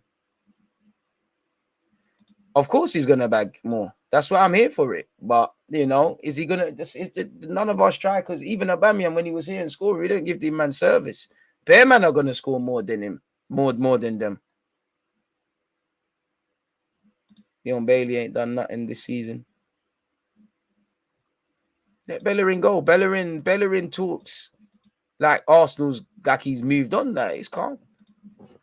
Of course he's going to bag more. That's why I'm here for it. But, you know, is he going to... None of our strikers, even Aubameyang, when he was here and scoring, we don't give the man service. Bare man are going to score more than him. More than them. Leon Bailey ain't done nothing this season. Let Bellerin go. Bellerin talks like Arsenal's... Like he's moved on. That it's calm.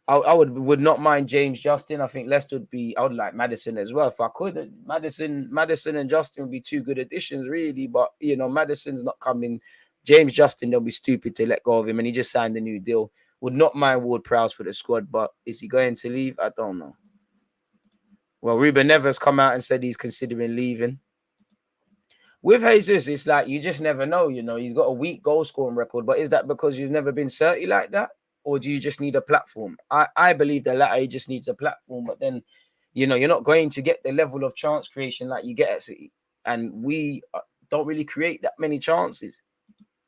I would not mind James Justin. I think Leicester would be... I would like Maddison as well. If I could, Maddison and Justin would be two good additions, really. But, you know, Maddison's not coming. James Justin, they'll be stupid to let go of him. And he just signed a new deal. Would not mind Ward-Prowse for the squad. But is he going to leave? I don't know. Well, Ruben Neves come out and said he's considering leaving. With Jesus, it's like you just never know. You know, he's got a weak goal-scoring record. But is that because you've never been 30 like that? Or do you just need a platform? I believe the latter, he just needs a platform. But then, you know, you're not going to get the level of chance creation like you get at City. And we don't really create that many chances.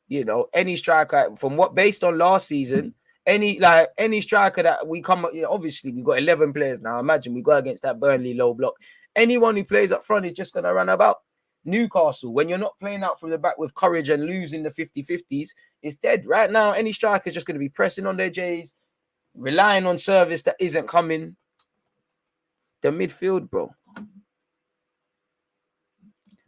You know, any striker, from what, based on last season, any striker that we come, you know, obviously we've got 11 players now. Imagine we go against that Burnley low block. Anyone who plays up front is just going to run about. Newcastle, when you're not playing out from the back with courage and losing the 50-50s, it's dead. Right now, any striker is just going to be pressing on their J's, relying on service that isn't coming. The midfield, bro.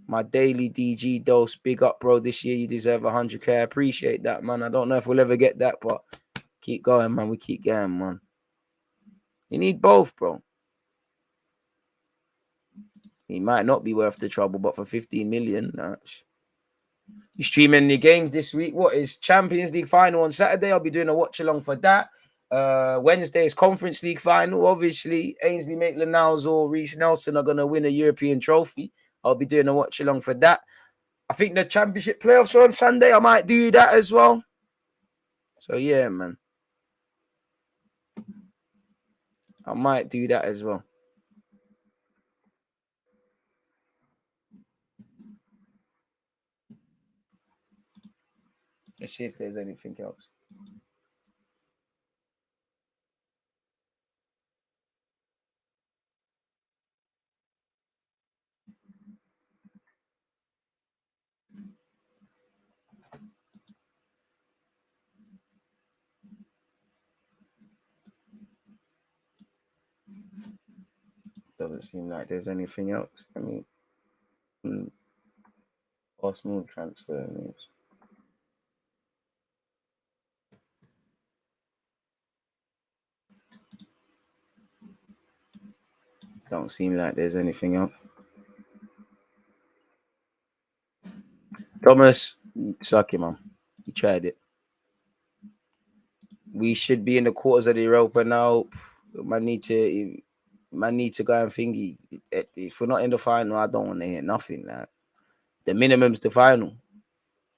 My daily DG dose. Big up, bro. This year you deserve 100k. I appreciate that, man. I don't know if we'll ever get that, but keep going, man. We keep going, man. You need both, bro. He might not be worth the trouble, but for 15 million, you streaming the games this week? What is Champions League final on Saturday? I'll be doing a watch along for that. Wednesday is Conference League final. Obviously, Ainsley Maitland-Niles or Reece Nelson are going to win a European trophy. I'll be doing a watch along for that. I think the Championship playoffs are on Sunday. I might do that as well. So, yeah, man. I might do that as well. Let's see if there's anything else. Doesn't seem like there's anything else. I mean, Arsenal transfer news. Don't seem like there's anything else. Thomas, suck him, man. He tried it. We should be in the quarters of the Europa now. Man need to go and thingy. If we're not in the final, I don't want to hear nothing. Like, the minimum's the final.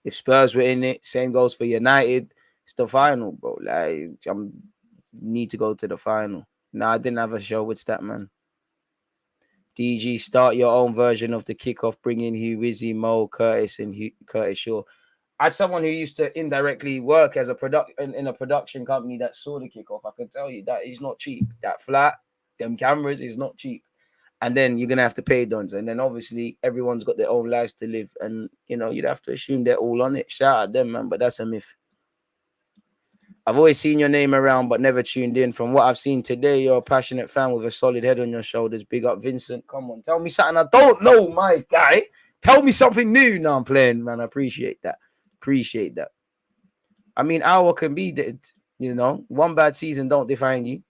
If Spurs were in it, same goes for United. It's the final, bro. Like, need to go to the final. Nah, I didn't have a show with Statman. DG, start your own version of the kickoff, bring in Hugh, Wizzy, Mo, Curtis, and Curtis Shaw. As someone who used to indirectly work as a in a production company that saw the kickoff, I can tell you that is not cheap. That flat, them cameras is not cheap. And then you're gonna have to pay dons. And then obviously everyone's got their own lives to live. And you know, you'd have to assume they're all on it. Shout out them, man, but that's a myth. I've always seen your name around, but never tuned in. From what I've seen today, you're a passionate fan with a solid head on your shoulders. Big up, Vincent. Come on, tell me something I don't know, my guy. Tell me something new. No, I'm playing, man. I appreciate that. Appreciate that. I mean, Aouar can be dead, you know. One bad season don't define you.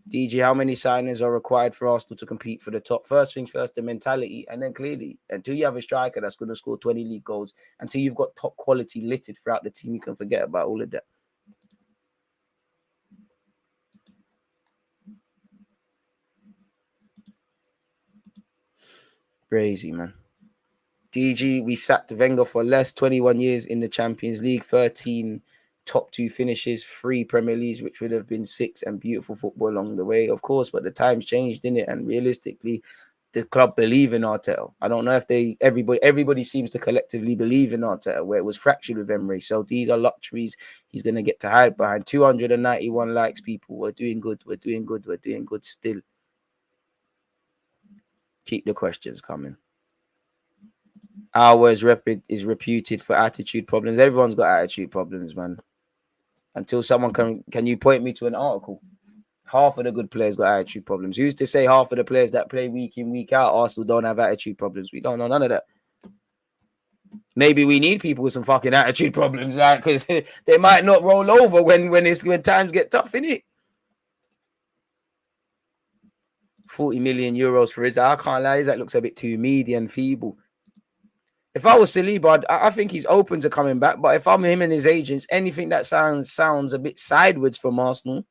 DG, how many signings are required for Arsenal to compete for the top? First things first, the mentality, and then clearly, until you have a striker that's going to score 20 league goals, until you've got top quality littered throughout the team, you can forget about all of that. Crazy, man. DG, we sacked Wenger for less, 21 years in the Champions League, 13 top 2 finishes, 3 Premier Leagues, which would have been 6, and beautiful football along the way, of course, but the times changed, didn't it? And realistically, the club believe in Arteta. I don't know if everybody seems to collectively believe in Arteta, where it was fractured with Emery. So these are luxuries he's going to get to hide behind. 291 likes, people. We're doing good. We're doing good. We're doing good still. Keep the questions coming. Aouar is reputed for attitude problems. Everyone's got attitude problems, man. Until someone can you point me to an article? Half of the good players got attitude problems. Who's to say half of the players that play week in, week out, Arsenal don't have attitude problems? We don't know none of that. Maybe we need people with some fucking attitude problems, like, because they might not roll over when times get tough, innit? 40 million euros for Isaac. I can't lie, Isaac looks a bit too meaty and feeble. If I was Saliba, I think he's open to coming back. But if I'm him and his agents, anything that sounds a bit sideways from Arsenal.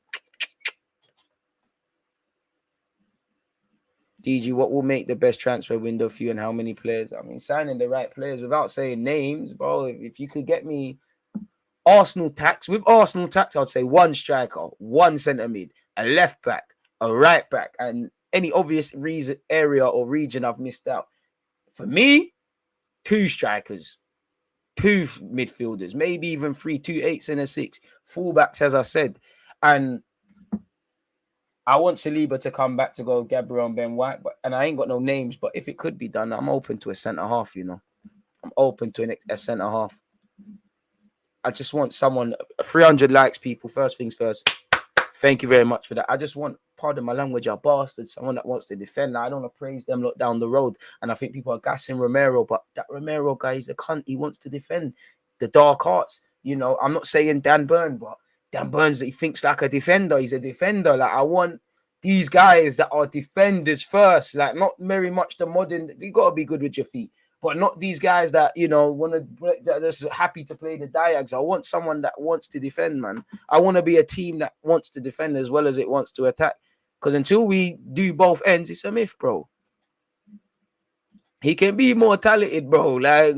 DG, what will make the best transfer window for you and how many players? I mean, signing the right players without saying names, bro. If you could get me Arsenal tax, with Arsenal tax, I'd say 1 striker, 1 centre mid, a left back, a right back, and any obvious area or region I've missed out. For me, 2 strikers, 2 midfielders, maybe even 3, 2 8s and a 6. Fullbacks, as I said. And I want Saliba to come back to go Gabriel and Ben White, and I ain't got no names, but if it could be done, I'm open to a centre-half, you know. I'm open to a centre-half. I just want someone, 300 likes, people. First things first. Thank you very much for that. I just want, pardon my language, a bastard, someone that wants to defend. Now, I don't want to praise them lot down the road. And I think people are gassing Romero, but that Romero guy is a cunt. He wants to defend the dark arts. You know, I'm not saying Dan Burn, but Dan Burns, he thinks like a defender. He's a defender. Like, I want these guys that are defenders first. Like, not very much the modern. You got to be good with your feet. But not these guys that, you know, that's happy to play the diags. I want someone that wants to defend, man. I want to be a team that wants to defend as well as it wants to attack. Because until we do both ends, it's a myth, bro. He can be more talented, bro. Like,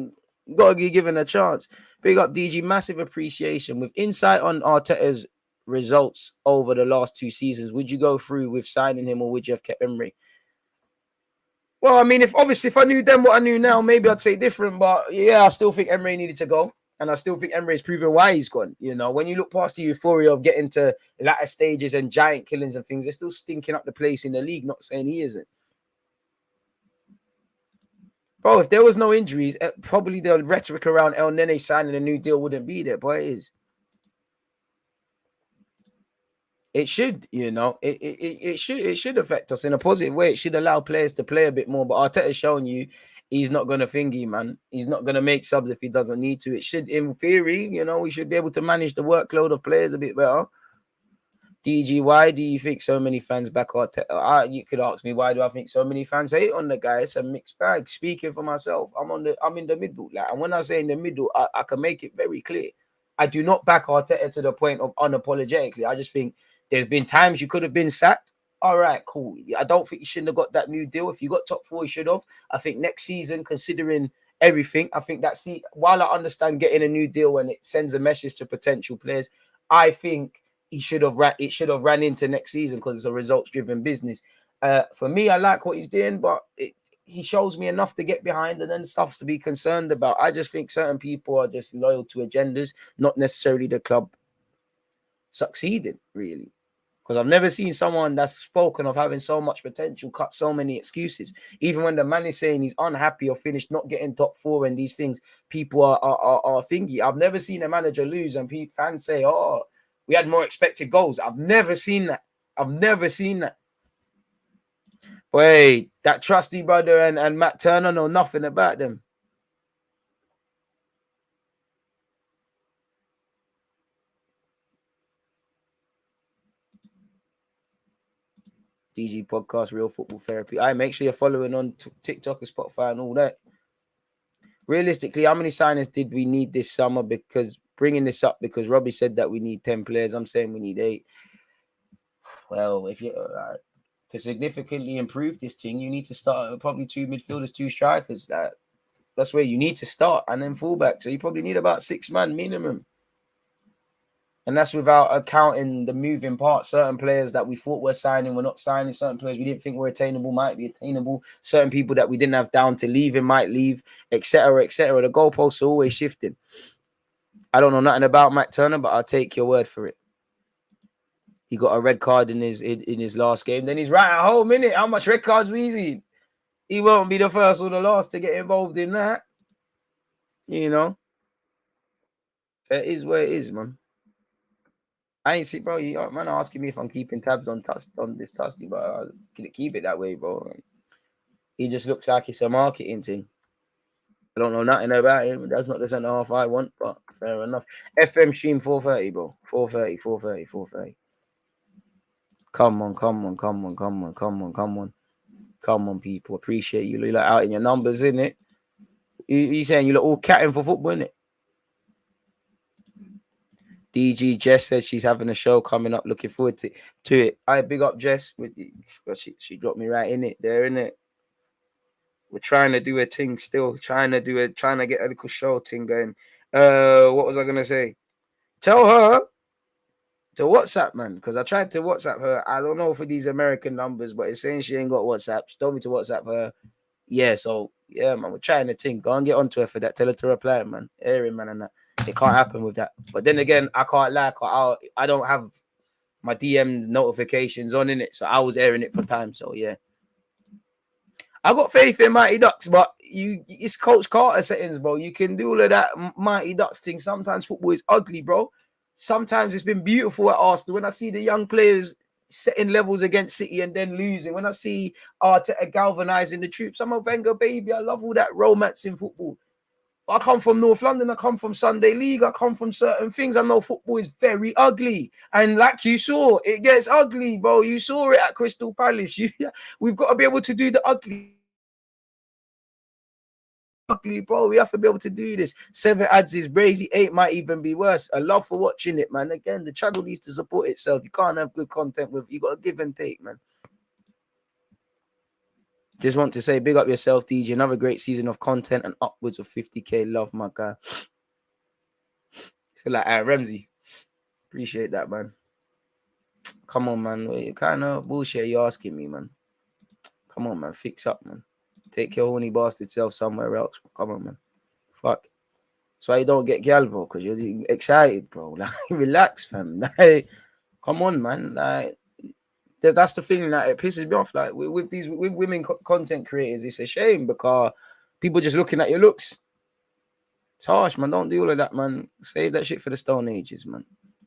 got to be given a chance. Big up, DG. Massive appreciation. With insight on Arteta's results over the last 2 seasons, would you go through with signing him or would you have kept Emery? Well, I mean, if I knew then what I knew now, maybe I'd say different. But yeah, I still think Emery needed to go. And I still think Emery's proven why he's gone. You know, when you look past the euphoria of getting to latter stages and giant killings and things, they're still stinking up the place in the league, not saying he isn't. Bro, if there was no injuries, probably the rhetoric around El Nene signing a new deal wouldn't be there, but it is. It should, you know, it should affect us in a positive way. It should allow players to play a bit more. But Arteta's showing you he's not going to thingy, man. He's not going to make subs if he doesn't need to. It should, in theory, you know, we should be able to manage the workload of players a bit better. DG, why do you think so many fans back Arteta? You could ask me, why do I think so many fans hate on the guy? It's a mixed bag. Speaking for myself, I'm in the middle. Like, and when I say in the middle, I can make it very clear. I do not back Arteta to the point of unapologetically. I just think there's been times you could have been sacked. All right, cool. I don't think you shouldn't have got that new deal. If you got top 4, you should have. I think next season, considering everything. I think that, while I understand getting a new deal and it sends a message to potential players, I think it should have ran into next season because it's a results-driven business. For me, I like what he's doing, but he shows me enough to get behind and then stuff to be concerned about. I just think certain people are just loyal to agendas, not necessarily the club succeeding, really. Because I've never seen someone that's spoken of having so much potential cut so many excuses. Even when the man is saying he's unhappy or finished not getting top 4 and these things, people are thingy. I've never seen a manager lose and fans say, oh, we had more expected goals. I've never seen that. I've never seen that. Wait, that trusty brother and Matt Turner know nothing about them. DG Podcast, Real Football Therapy. I make sure you're following on TikTok and Spotify and all that. Realistically, how many signings did we need this summer? Because bringing this up, because Robbie said that we need 10 players. I'm saying we need 8. Well, if you to significantly improve this thing, you need to start probably 2 midfielders, 2 strikers. That's where you need to start, and then fullback. So you probably need about 6 man minimum. And that's without accounting the moving parts. Certain players that we thought were signing, we're not signing. Certain players we didn't think were attainable might be attainable. Certain people that we didn't have down to leaving might leave, etc., etc. The goalposts are always shifting. I don't know nothing about Matt Turner, but I'll take your word for it. He got a red card in his last game. Then he's right at home, innit? How much red cards we seen? He won't be the first or the last to get involved in that. You know? It is where it is, man. I ain't see, bro. You man are asking me if I'm keeping tabs on this Tusty, but I keep it that way, bro. He just looks like it's a marketing thing. I don't know nothing about him. That's not the centre half I want, but fair enough. FM stream 4:30, bro. 4:30. Come on, people. Appreciate you. You like out in your numbers, innit? You saying you look all catting for football, innit? DG Jess says she's having a show coming up. Looking forward to it. I big up Jess. She dropped me right in it. There, in it. We're trying to do a thing still. Trying to get a little show thing going. What was I gonna say? Tell her to WhatsApp, man, because I tried to WhatsApp her. I don't know for these American numbers, but it's saying she ain't got WhatsApp. She told me to WhatsApp her. Yeah, so yeah, man, we're trying to think. Go and get onto her for that. Tell her to reply, man. Airing, man, and that. It can't happen with that. But then again, I can't lie. I don't have my DM notifications on in it, so I was airing it for time. So yeah, I got faith in Mighty Ducks, but it's Coach Carter settings, bro. You can do all of that Mighty Ducks thing. Sometimes football is ugly, bro. Sometimes it's been beautiful at Arsenal. When I see the young players setting levels against City and then losing, when I see ARTETA galvanizing the troops, I'm a Wenger baby. I love all that romance in football. I come from North London. I come from Sunday League. I come from certain things. I know football is very ugly. And like you saw, it gets ugly, bro. You saw it at Crystal Palace. We've got to be able to do the ugly, bro. We have to be able to do this. 7 ads is crazy. 8 might even be worse. I love for watching it, man. Again, the channel needs to support itself. You can't have good content you got to give and take, man. Just want to say, big up yourself, DJ. Another great season of content and upwards of 50k. Love, my guy. Feel like Ramsey. Appreciate that, man. Come on, man. What kind of bullshit are you asking me, man? Come on, man. Fix up, man. Take your horny bastard self somewhere else. Come on, man. Fuck. So I don't get gal, bro, because you're excited, bro. Like, relax, fam. Like, come on, man. Like, that's the thing that it pisses me off. Like, with women content creators, it's a shame because people just looking at your looks. It's harsh, man. Don't do all of that, man. Save that shit for the Stone Ages, man.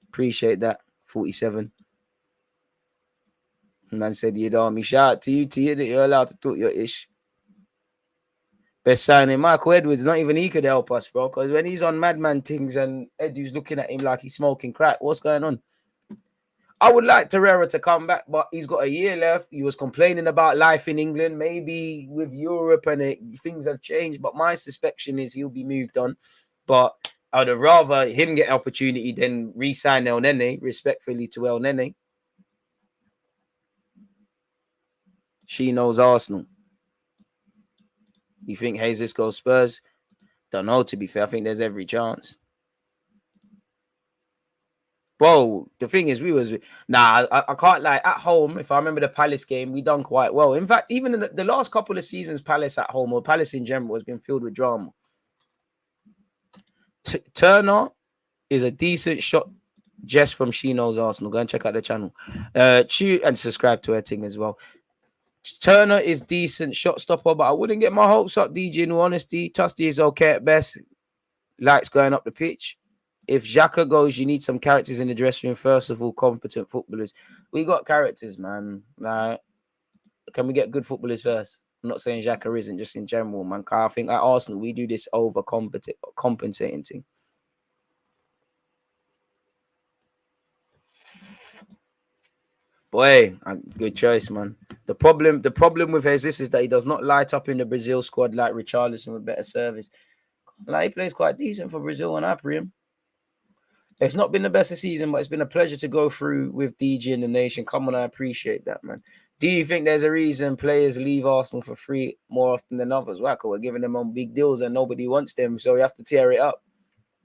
Appreciate that. 47. Man said you'd army. Shout out to you that you're allowed to talk your ish. Best signing. Michael Edwards, not even he could help us, bro. Because when he's on madman things and Eddie's looking at him like he's smoking crack, what's going on? I would like Torreira to come back, but he's got a year left. He was complaining about life in England, maybe with Europe and things have changed. But my suspicion is he'll be moved on. But I'd have rather him get an opportunity than re-sign El Nene, respectfully to El Nene. She knows Arsenal. You think Jesus goes Spurs? Don't know, to be fair. I think there's every chance. Bro, the thing is, I can't lie. At home, if I remember the Palace game, we done quite well. In fact, even in the last couple of seasons, Palace at home, or Palace in general, has been filled with drama. Turner is a decent shot. Jess from She Knows Arsenal. Go and check out the channel. And subscribe to her thing as well. Turner is decent shot stopper, but I wouldn't get my hopes up, DJ, in all honesty. Tusty is okay at best. Likes going up the pitch. If Xhaka goes, you need some characters in the dressing room. First of all, competent footballers. We got characters, man. Can we get good footballers first? I'm not saying Xhaka isn't, just in general, man. I think at Arsenal, we do this compensating thing. Boy, good choice, man. The problem with Jesus is that he does not light up in the Brazil squad like Richarlison with better service. Like, he plays quite decent for Brazil and Aprim. It's not been the best of season, but it's been a pleasure to go through with DG and the nation. Come on, I appreciate that, man. Do you think there's a reason players leave Arsenal for free more often than others? Why? Because we're giving them on big deals and nobody wants them, so we have to tear it up.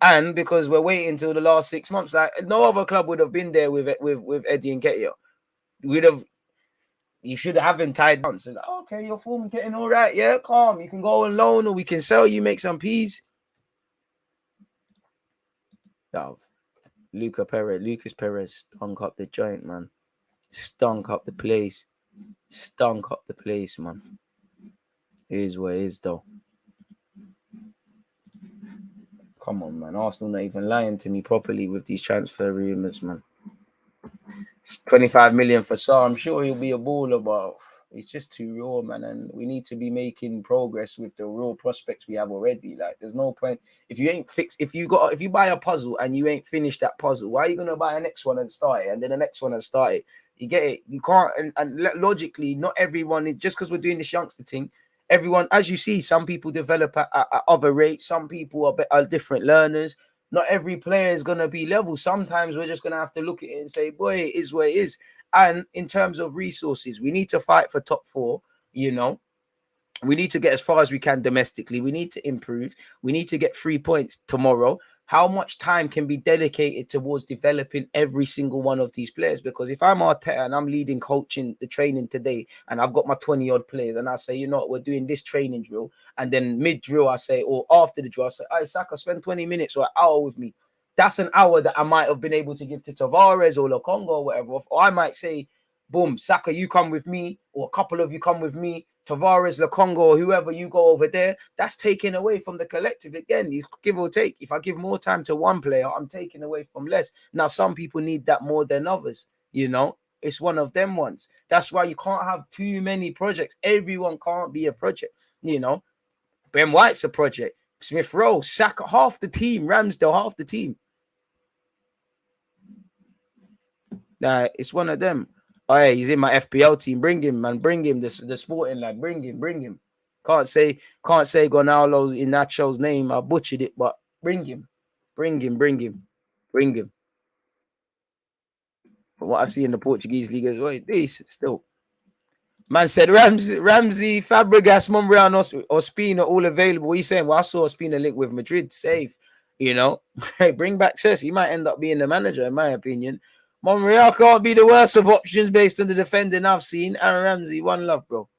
And because we're waiting until the last 6 months, like no other club would have been there with Eddie Nketiah. You should have him tied down. So, okay, your form getting all right. Yeah, calm. You can go on loan or we can sell you, make some peas. Lucas Perez stunk up the joint, man. Stunk up the place. Man. It is what it is, though. Come on, man. Arsenal not even lying to me properly with these transfer rumours, man. 25 million for Saar. I'm sure he'll be a baller, but it's just too raw, man. And we need to be making progress with the real prospects we have already. Like, there's no point if you ain't fixed. If you buy a puzzle and you ain't finished that puzzle, why are you gonna buy a next one and start it, and then the next one and start it? You get it? You can't. And logically, not everyone. Just because we're doing this youngster thing, everyone, as you see, some people develop at other rates. Some people are different learners. Not every player is going to be level. Sometimes we're just going to have to look at it and say, boy, it is what it is. And in terms of resources, we need to fight for top 4, you know. We need to get as far as we can domestically. We need to improve. We need to get 3 points tomorrow. How much time can be dedicated towards developing every single one of these players? Because if I'm Arteta and I'm leading coaching the training today and I've got my 20-odd players and I say, you know what, we're doing this training drill, and then mid-drill I say, or after the drill I say, hey, Saka, spend 20 minutes or an hour with me. That's an hour that I might have been able to give to Tavares or Lokonga or whatever. Or I might say, boom, Saka, you come with me, or a couple of you come with me. Tavares, Lokonga, or whoever, you go over there. That's taken away from the collective. Again, you give or take. If I give more time to one player, I'm taking away from less. Now, some people need that more than others. You know, it's one of them ones. That's why you can't have too many projects. Everyone can't be a project. You know, Ben White's a project. Smith Rowe, Saka, half the team. Ramsdale, half the team. Nah, it's one of them. Oh, yeah, he's in my FPL team. Bring him, man. Bring him. The sporting lad. Bring him. Can't say Gonzalo's in Nacho's name. I butchered it, but bring him. Bring him. From what I've seen in the Portuguese league as well, decent still. Man said Ramsey, Fabregas, Monreal, Ospina all available. He's saying, well, I saw Ospina link with Madrid. Safe, you know. Hey, bring back Cesc. He might end up being the manager, in my opinion. Monreal can't be the worst of options based on the defending I've seen. Aaron Ramsey, one love, bro.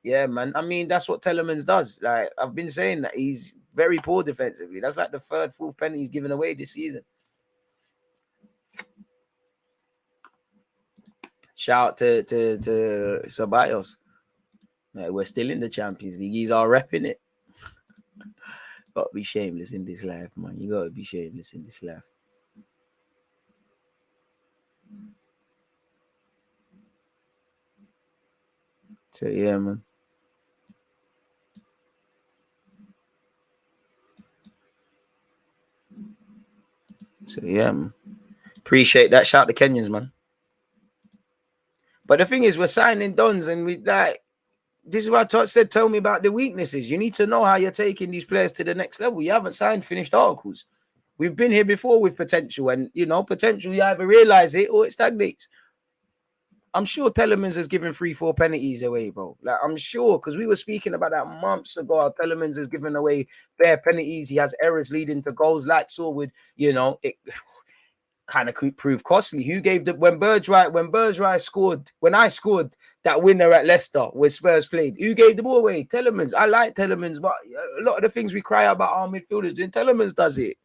Yeah, man. I mean, that's what Tielemans does. Like, I've been saying that he's very poor defensively. That's like the 3rd, 4th penalty he's given away this season. Shout out to Ceballos. Like, we're still in the Champions League. He's all repping it. Got to be shameless in this life, man. You got to be shameless in this life. So, yeah, man. So, yeah, man. Appreciate that. Shout out to Kenyans, man. But the thing is, we're signing dons, and we like. This is what I said. Tell me about the weaknesses. You need to know how you're taking these players to the next level. You haven't signed finished articles. We've been here before with potential, and you know, potential. You either realize it or it stagnates. I'm sure Telemans has given 3-4 penalties away, bro. Like, I'm sure, because we were speaking about that months ago. Telemans has given away bare penalties. He has errors leading to goals, like saw with, you know, it kind of could prove costly. Who gave the when Bergwijn scored, when I scored that winner at Leicester where Spurs played, who gave the ball away? Telemans. I like Telemans, but a lot of the things we cry about our midfielders doing, Telemans does it.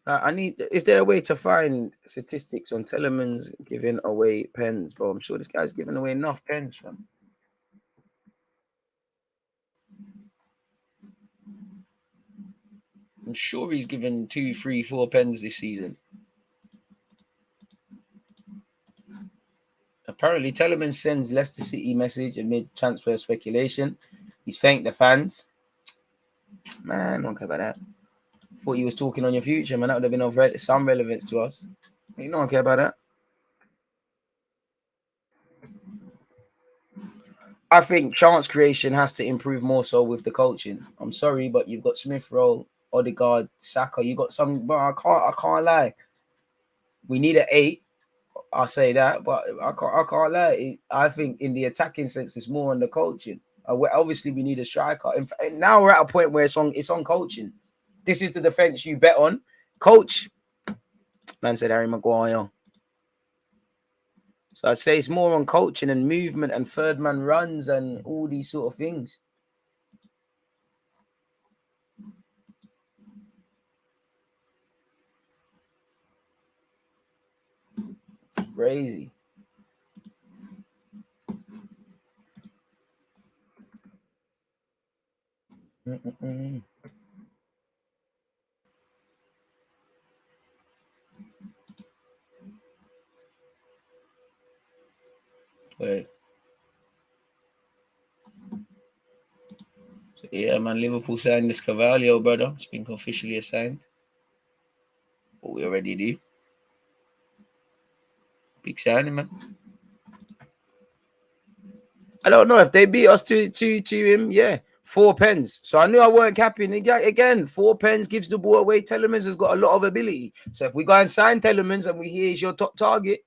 I need. Is there a way to find statistics on Telemans giving away pens, bro? I'm sure this guy's giving away enough pens, fam. I'm sure he's given 2, 3, 4 pens this season. Apparently, Telemans sends Leicester City message amid transfer speculation. He's thanked the fans. Man, don't care about that. Thought you was talking on your future, man. That would have been of some relevance to us. You don't care about that. I think chance creation has to improve more so with the coaching. I'm sorry, but you've got Smith Rowe, Odegaard, Saka. You got some. Bro, I can't lie. We need an 8. I'll say that, but I can't lie. I think in the attacking sense, it's more on the coaching. Obviously, we need a striker. And now we're at a point where it's on coaching. This is the defense you bet on, coach. Man said Harry Maguire. So I'd say it's more on coaching and movement and third man runs and all these sort of things. Crazy. Wait. So, yeah, man, Liverpool signed this Carvalho, brother. It's been officially assigned. What we already do. Big signing, man. I don't know if they beat us to him. Yeah, 4 pens. So I knew I weren't capping. Again, 4 pens gives the ball away. Telemans has got a lot of ability. So if we go and sign Telemans and we hear he's your top target,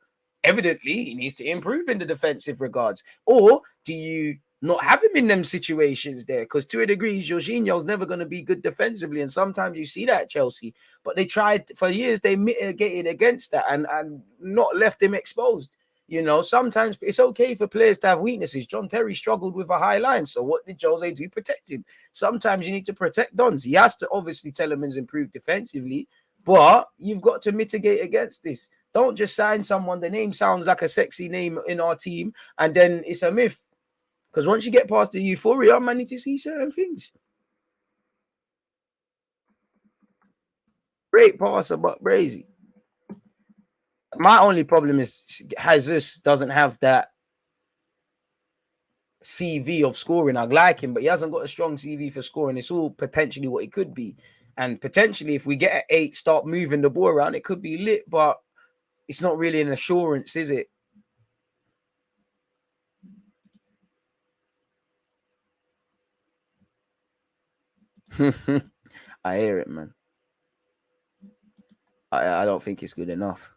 evidently he needs to improve in the defensive regards. Or do you not have him in them situations there? Because to a degree, Jorginho's never going to be good defensively. And sometimes you see that at Chelsea. But they tried for years, they mitigated against that and not left him exposed. You know, sometimes it's okay for players to have weaknesses. John Terry struggled with a high line. So what did Jose do? Protect him. Sometimes you need to protect Dons. He has to obviously Telemans improve defensively, but you've got to mitigate against this. Don't just sign someone. The name sounds like a sexy name in our team, and then it's a myth. Because once you get past the euphoria, man, need to see certain things. Great passer, but crazy. My only problem is Jesus doesn't have that CV of scoring. I like him, but he hasn't got a strong CV for scoring. It's all potentially what it could be. And potentially, if we get an 8, start moving the ball around, it could be lit, but it's not really an assurance, is it? I hear it, man. I don't think it's good enough.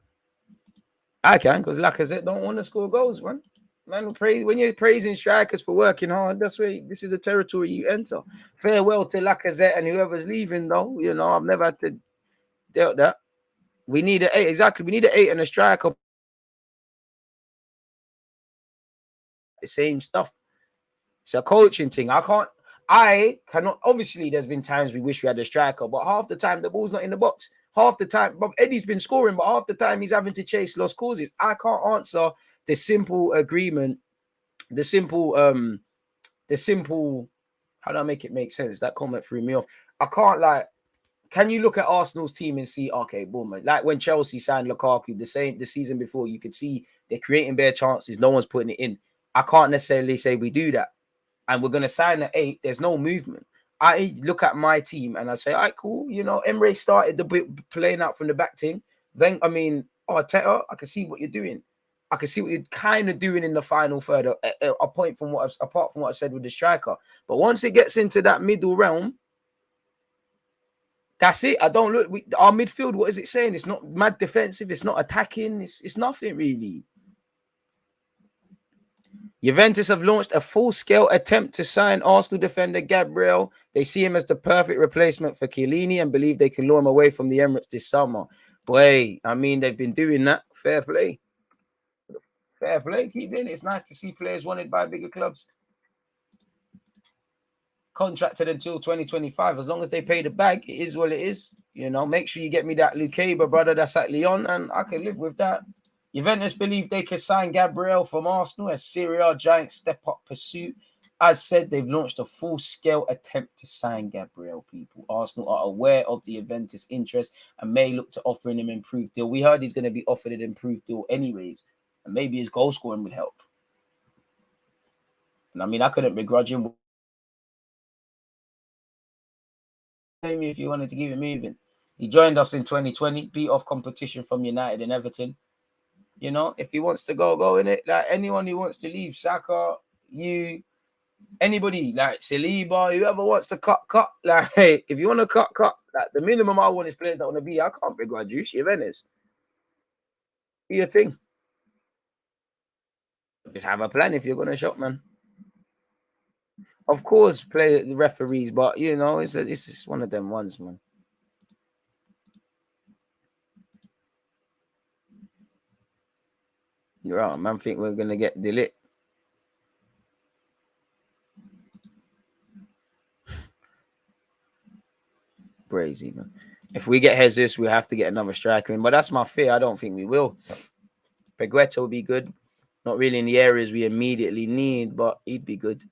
I can, because Lacazette don't want to score goals, man. Man, when you're praising strikers for working hard, that's where this is the territory you enter. Farewell to Lacazette and whoever's leaving, though. You know, I've never had to deal with that. We need an 8, exactly. We need an 8 and a striker. The same stuff. It's a coaching thing. I cannot. Obviously, there's been times we wish we had a striker, but half the time the ball's not in the box. Half the time, but Eddie's been scoring, but half the time he's having to chase lost causes. I can't answer the simple agreement, the simple. How do I make it make sense? That comment threw me off. I can't like. Can you look at Arsenal's team and see, okay, boom, like when Chelsea signed Lukaku the season before, you could see they're creating bare chances, no one's putting it in. I can't necessarily say we do that. And we're gonna sign at 8, there's no movement. I look at my team and I say, all right, cool. You know, Emre started the bit playing out from the back team. Then Arteta, I can see what you're doing. I can see what you're kind of doing in the final third. Apart from what I said with the striker. But once it gets into that middle realm, That's it. I don't look. Our midfield, what is it saying? It's not mad defensive. It's not attacking. It's nothing really. Juventus have launched a full-scale attempt to sign Arsenal defender Gabriel. They see him as the perfect replacement for Chiellini and believe they can lure him away from the Emirates this summer. Boy, I mean, they've been doing that. Fair play. Fair play. Keep doing it. It's nice to see players wanted by bigger clubs. Contracted until 2025. As long as they pay the bag, it is what it is. You know, make sure you get me that Lukeba brother that's at Lyon, and I can live with that. Juventus believe they can sign Gabriel from Arsenal as Serie A giant step-up pursuit. As said, they've launched a full-scale attempt to sign Gabriel, people. Arsenal are aware of the Juventus interest and may look to offer him an improved deal. We heard he's going to be offered an improved deal anyways, and maybe his goal scoring would help. And I mean, I couldn't begrudge him. Maybe if you wanted to keep it moving. He joined us in 2020, beat off competition from United and Everton. You know, if he wants to go in it. Like anyone who wants to leave, Saka, you, anybody, like Saliba, whoever wants to cut. Like, hey, if you want to cut. Like the minimum I want is players that want to be. I can't begrudge you. Juventus. Be your thing. Just have a plan if you're going to shop, man. Of course, play the referees, but you know, it's just one of them ones, man. You're right, man. Think we're gonna get Deluded. Crazy, man. If we get Jesus, we have to get another striker in, but that's my fear. I don't think we will. Pegueta will be good. Not really in the areas we immediately need, but he'd be good.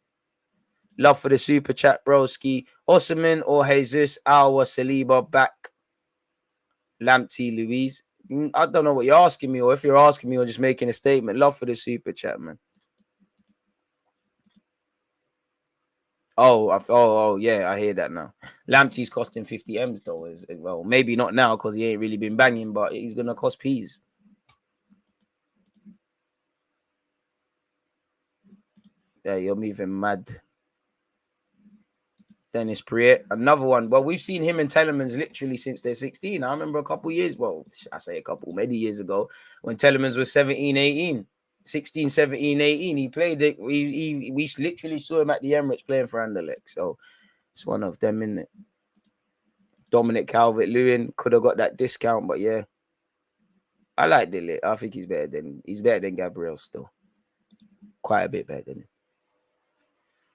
Love for the super chat, broski. Osimhen or Jesus, Aouar, Saliba, back. Lamptey, Louise. I don't know what you're asking me, or if you're asking me or just making a statement. Love for the super chat, man. Oh, yeah, I hear that now. Lamptey's costing 50 M's though. Well, maybe not now because he ain't really been banging, but he's gonna cost peas. Yeah, you're moving mad. Dennis Priet, another one. Well, we've seen him and Tielemans literally since they're 16. I remember a couple years, well, I say a couple, many years ago, when Tielemans was 17, 18. 16, 17, 18. He played it. We literally saw him at the Emirates playing for Anderlecht. So it's one of them, isn't it? Dominic Calvert-Lewin could have got that discount, but yeah. I like Deluded. I think he's better than Gabriel still. Quite a bit better than him.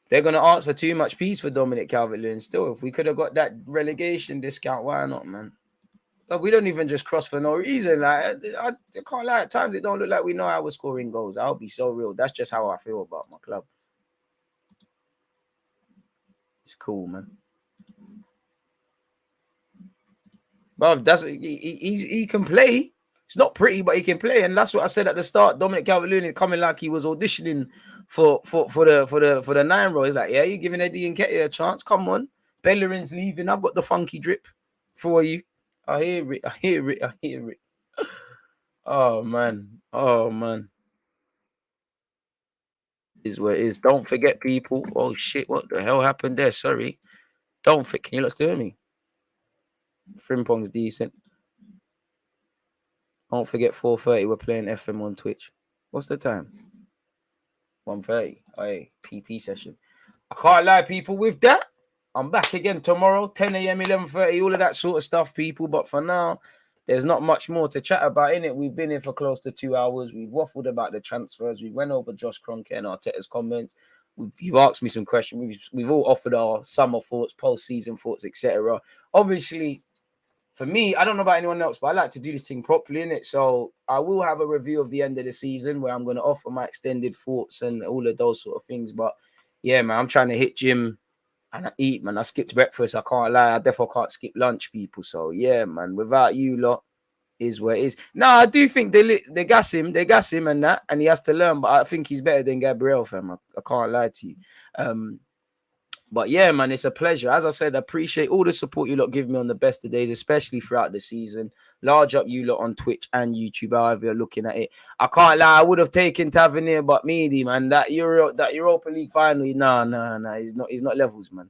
They're going to ask for too much peace for Dominic Calvert-Lewin still. If we could have got that relegation discount, why not, man? But we don't even just cross for no reason. Like I can't lie. At times it don't look like we know how we're scoring goals. I'll be so real. That's just how I feel about my club. It's cool, man. But he can play. It's not pretty, but he can play, and that's what I said at the start. Dominic Calvert-Lewin is coming like he was auditioning for the 9 role. He's like, yeah, you giving Eddie and Ketty a chance? Come on, Bellerin's leaving. I've got the funky drip for you. I hear it. Oh man. Is what it is. Don't forget, people. Oh shit, what the hell happened there? Sorry. Don't forget. Can you let's do me? Frimpong's decent. Don't forget 4:30. We're playing FM on Twitch. What's the time? 1:30. Hey, PT session. I can't lie, people. With that, I'm back again tomorrow, 10 a.m., 11:30, all of that sort of stuff, people. But for now, there's not much more to chat about in it. We've been here for close to 2 hours. We've waffled about the transfers. We went over Josh Kroenke and Arteta's comments. You've asked me some questions. We've all offered our summer thoughts, post-season thoughts, etc. Obviously, for me, I don't know about anyone else, but I like to do this thing properly, innit? So I will have a review of the end of the season where I'm going to offer my extended thoughts and all of those sort of things. But yeah, man, I'm trying to hit gym and I eat, man. I skipped breakfast. I can't lie. I definitely can't skip lunch, people. So yeah, man, without you lot, is where it is. No, I do think they gas him and that, and he has to learn. But I think he's better than Gabriel, fam. I can't lie to you. But yeah, man, it's a pleasure. As I said, I appreciate all the support you lot give me on the best of days, especially throughout the season. Large up you lot on Twitch and YouTube, however you're looking at it. I can't lie, I would have taken Tavernier, but Meady, man, that Europa League final, nah, he's not levels, man.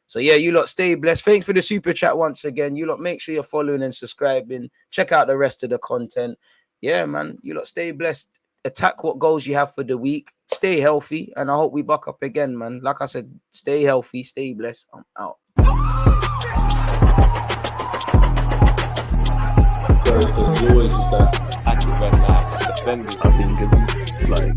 So yeah, you lot stay blessed. Thanks for the super chat once again. You lot make sure you're following and subscribing. Check out the rest of the content. Yeah, man. You lot stay blessed. Attack what goals you have for the week. Stay healthy, and I hope we buck up again, man. Like I said, stay healthy, stay blessed. I'm out. There's always just that active red line defenders. I think it's like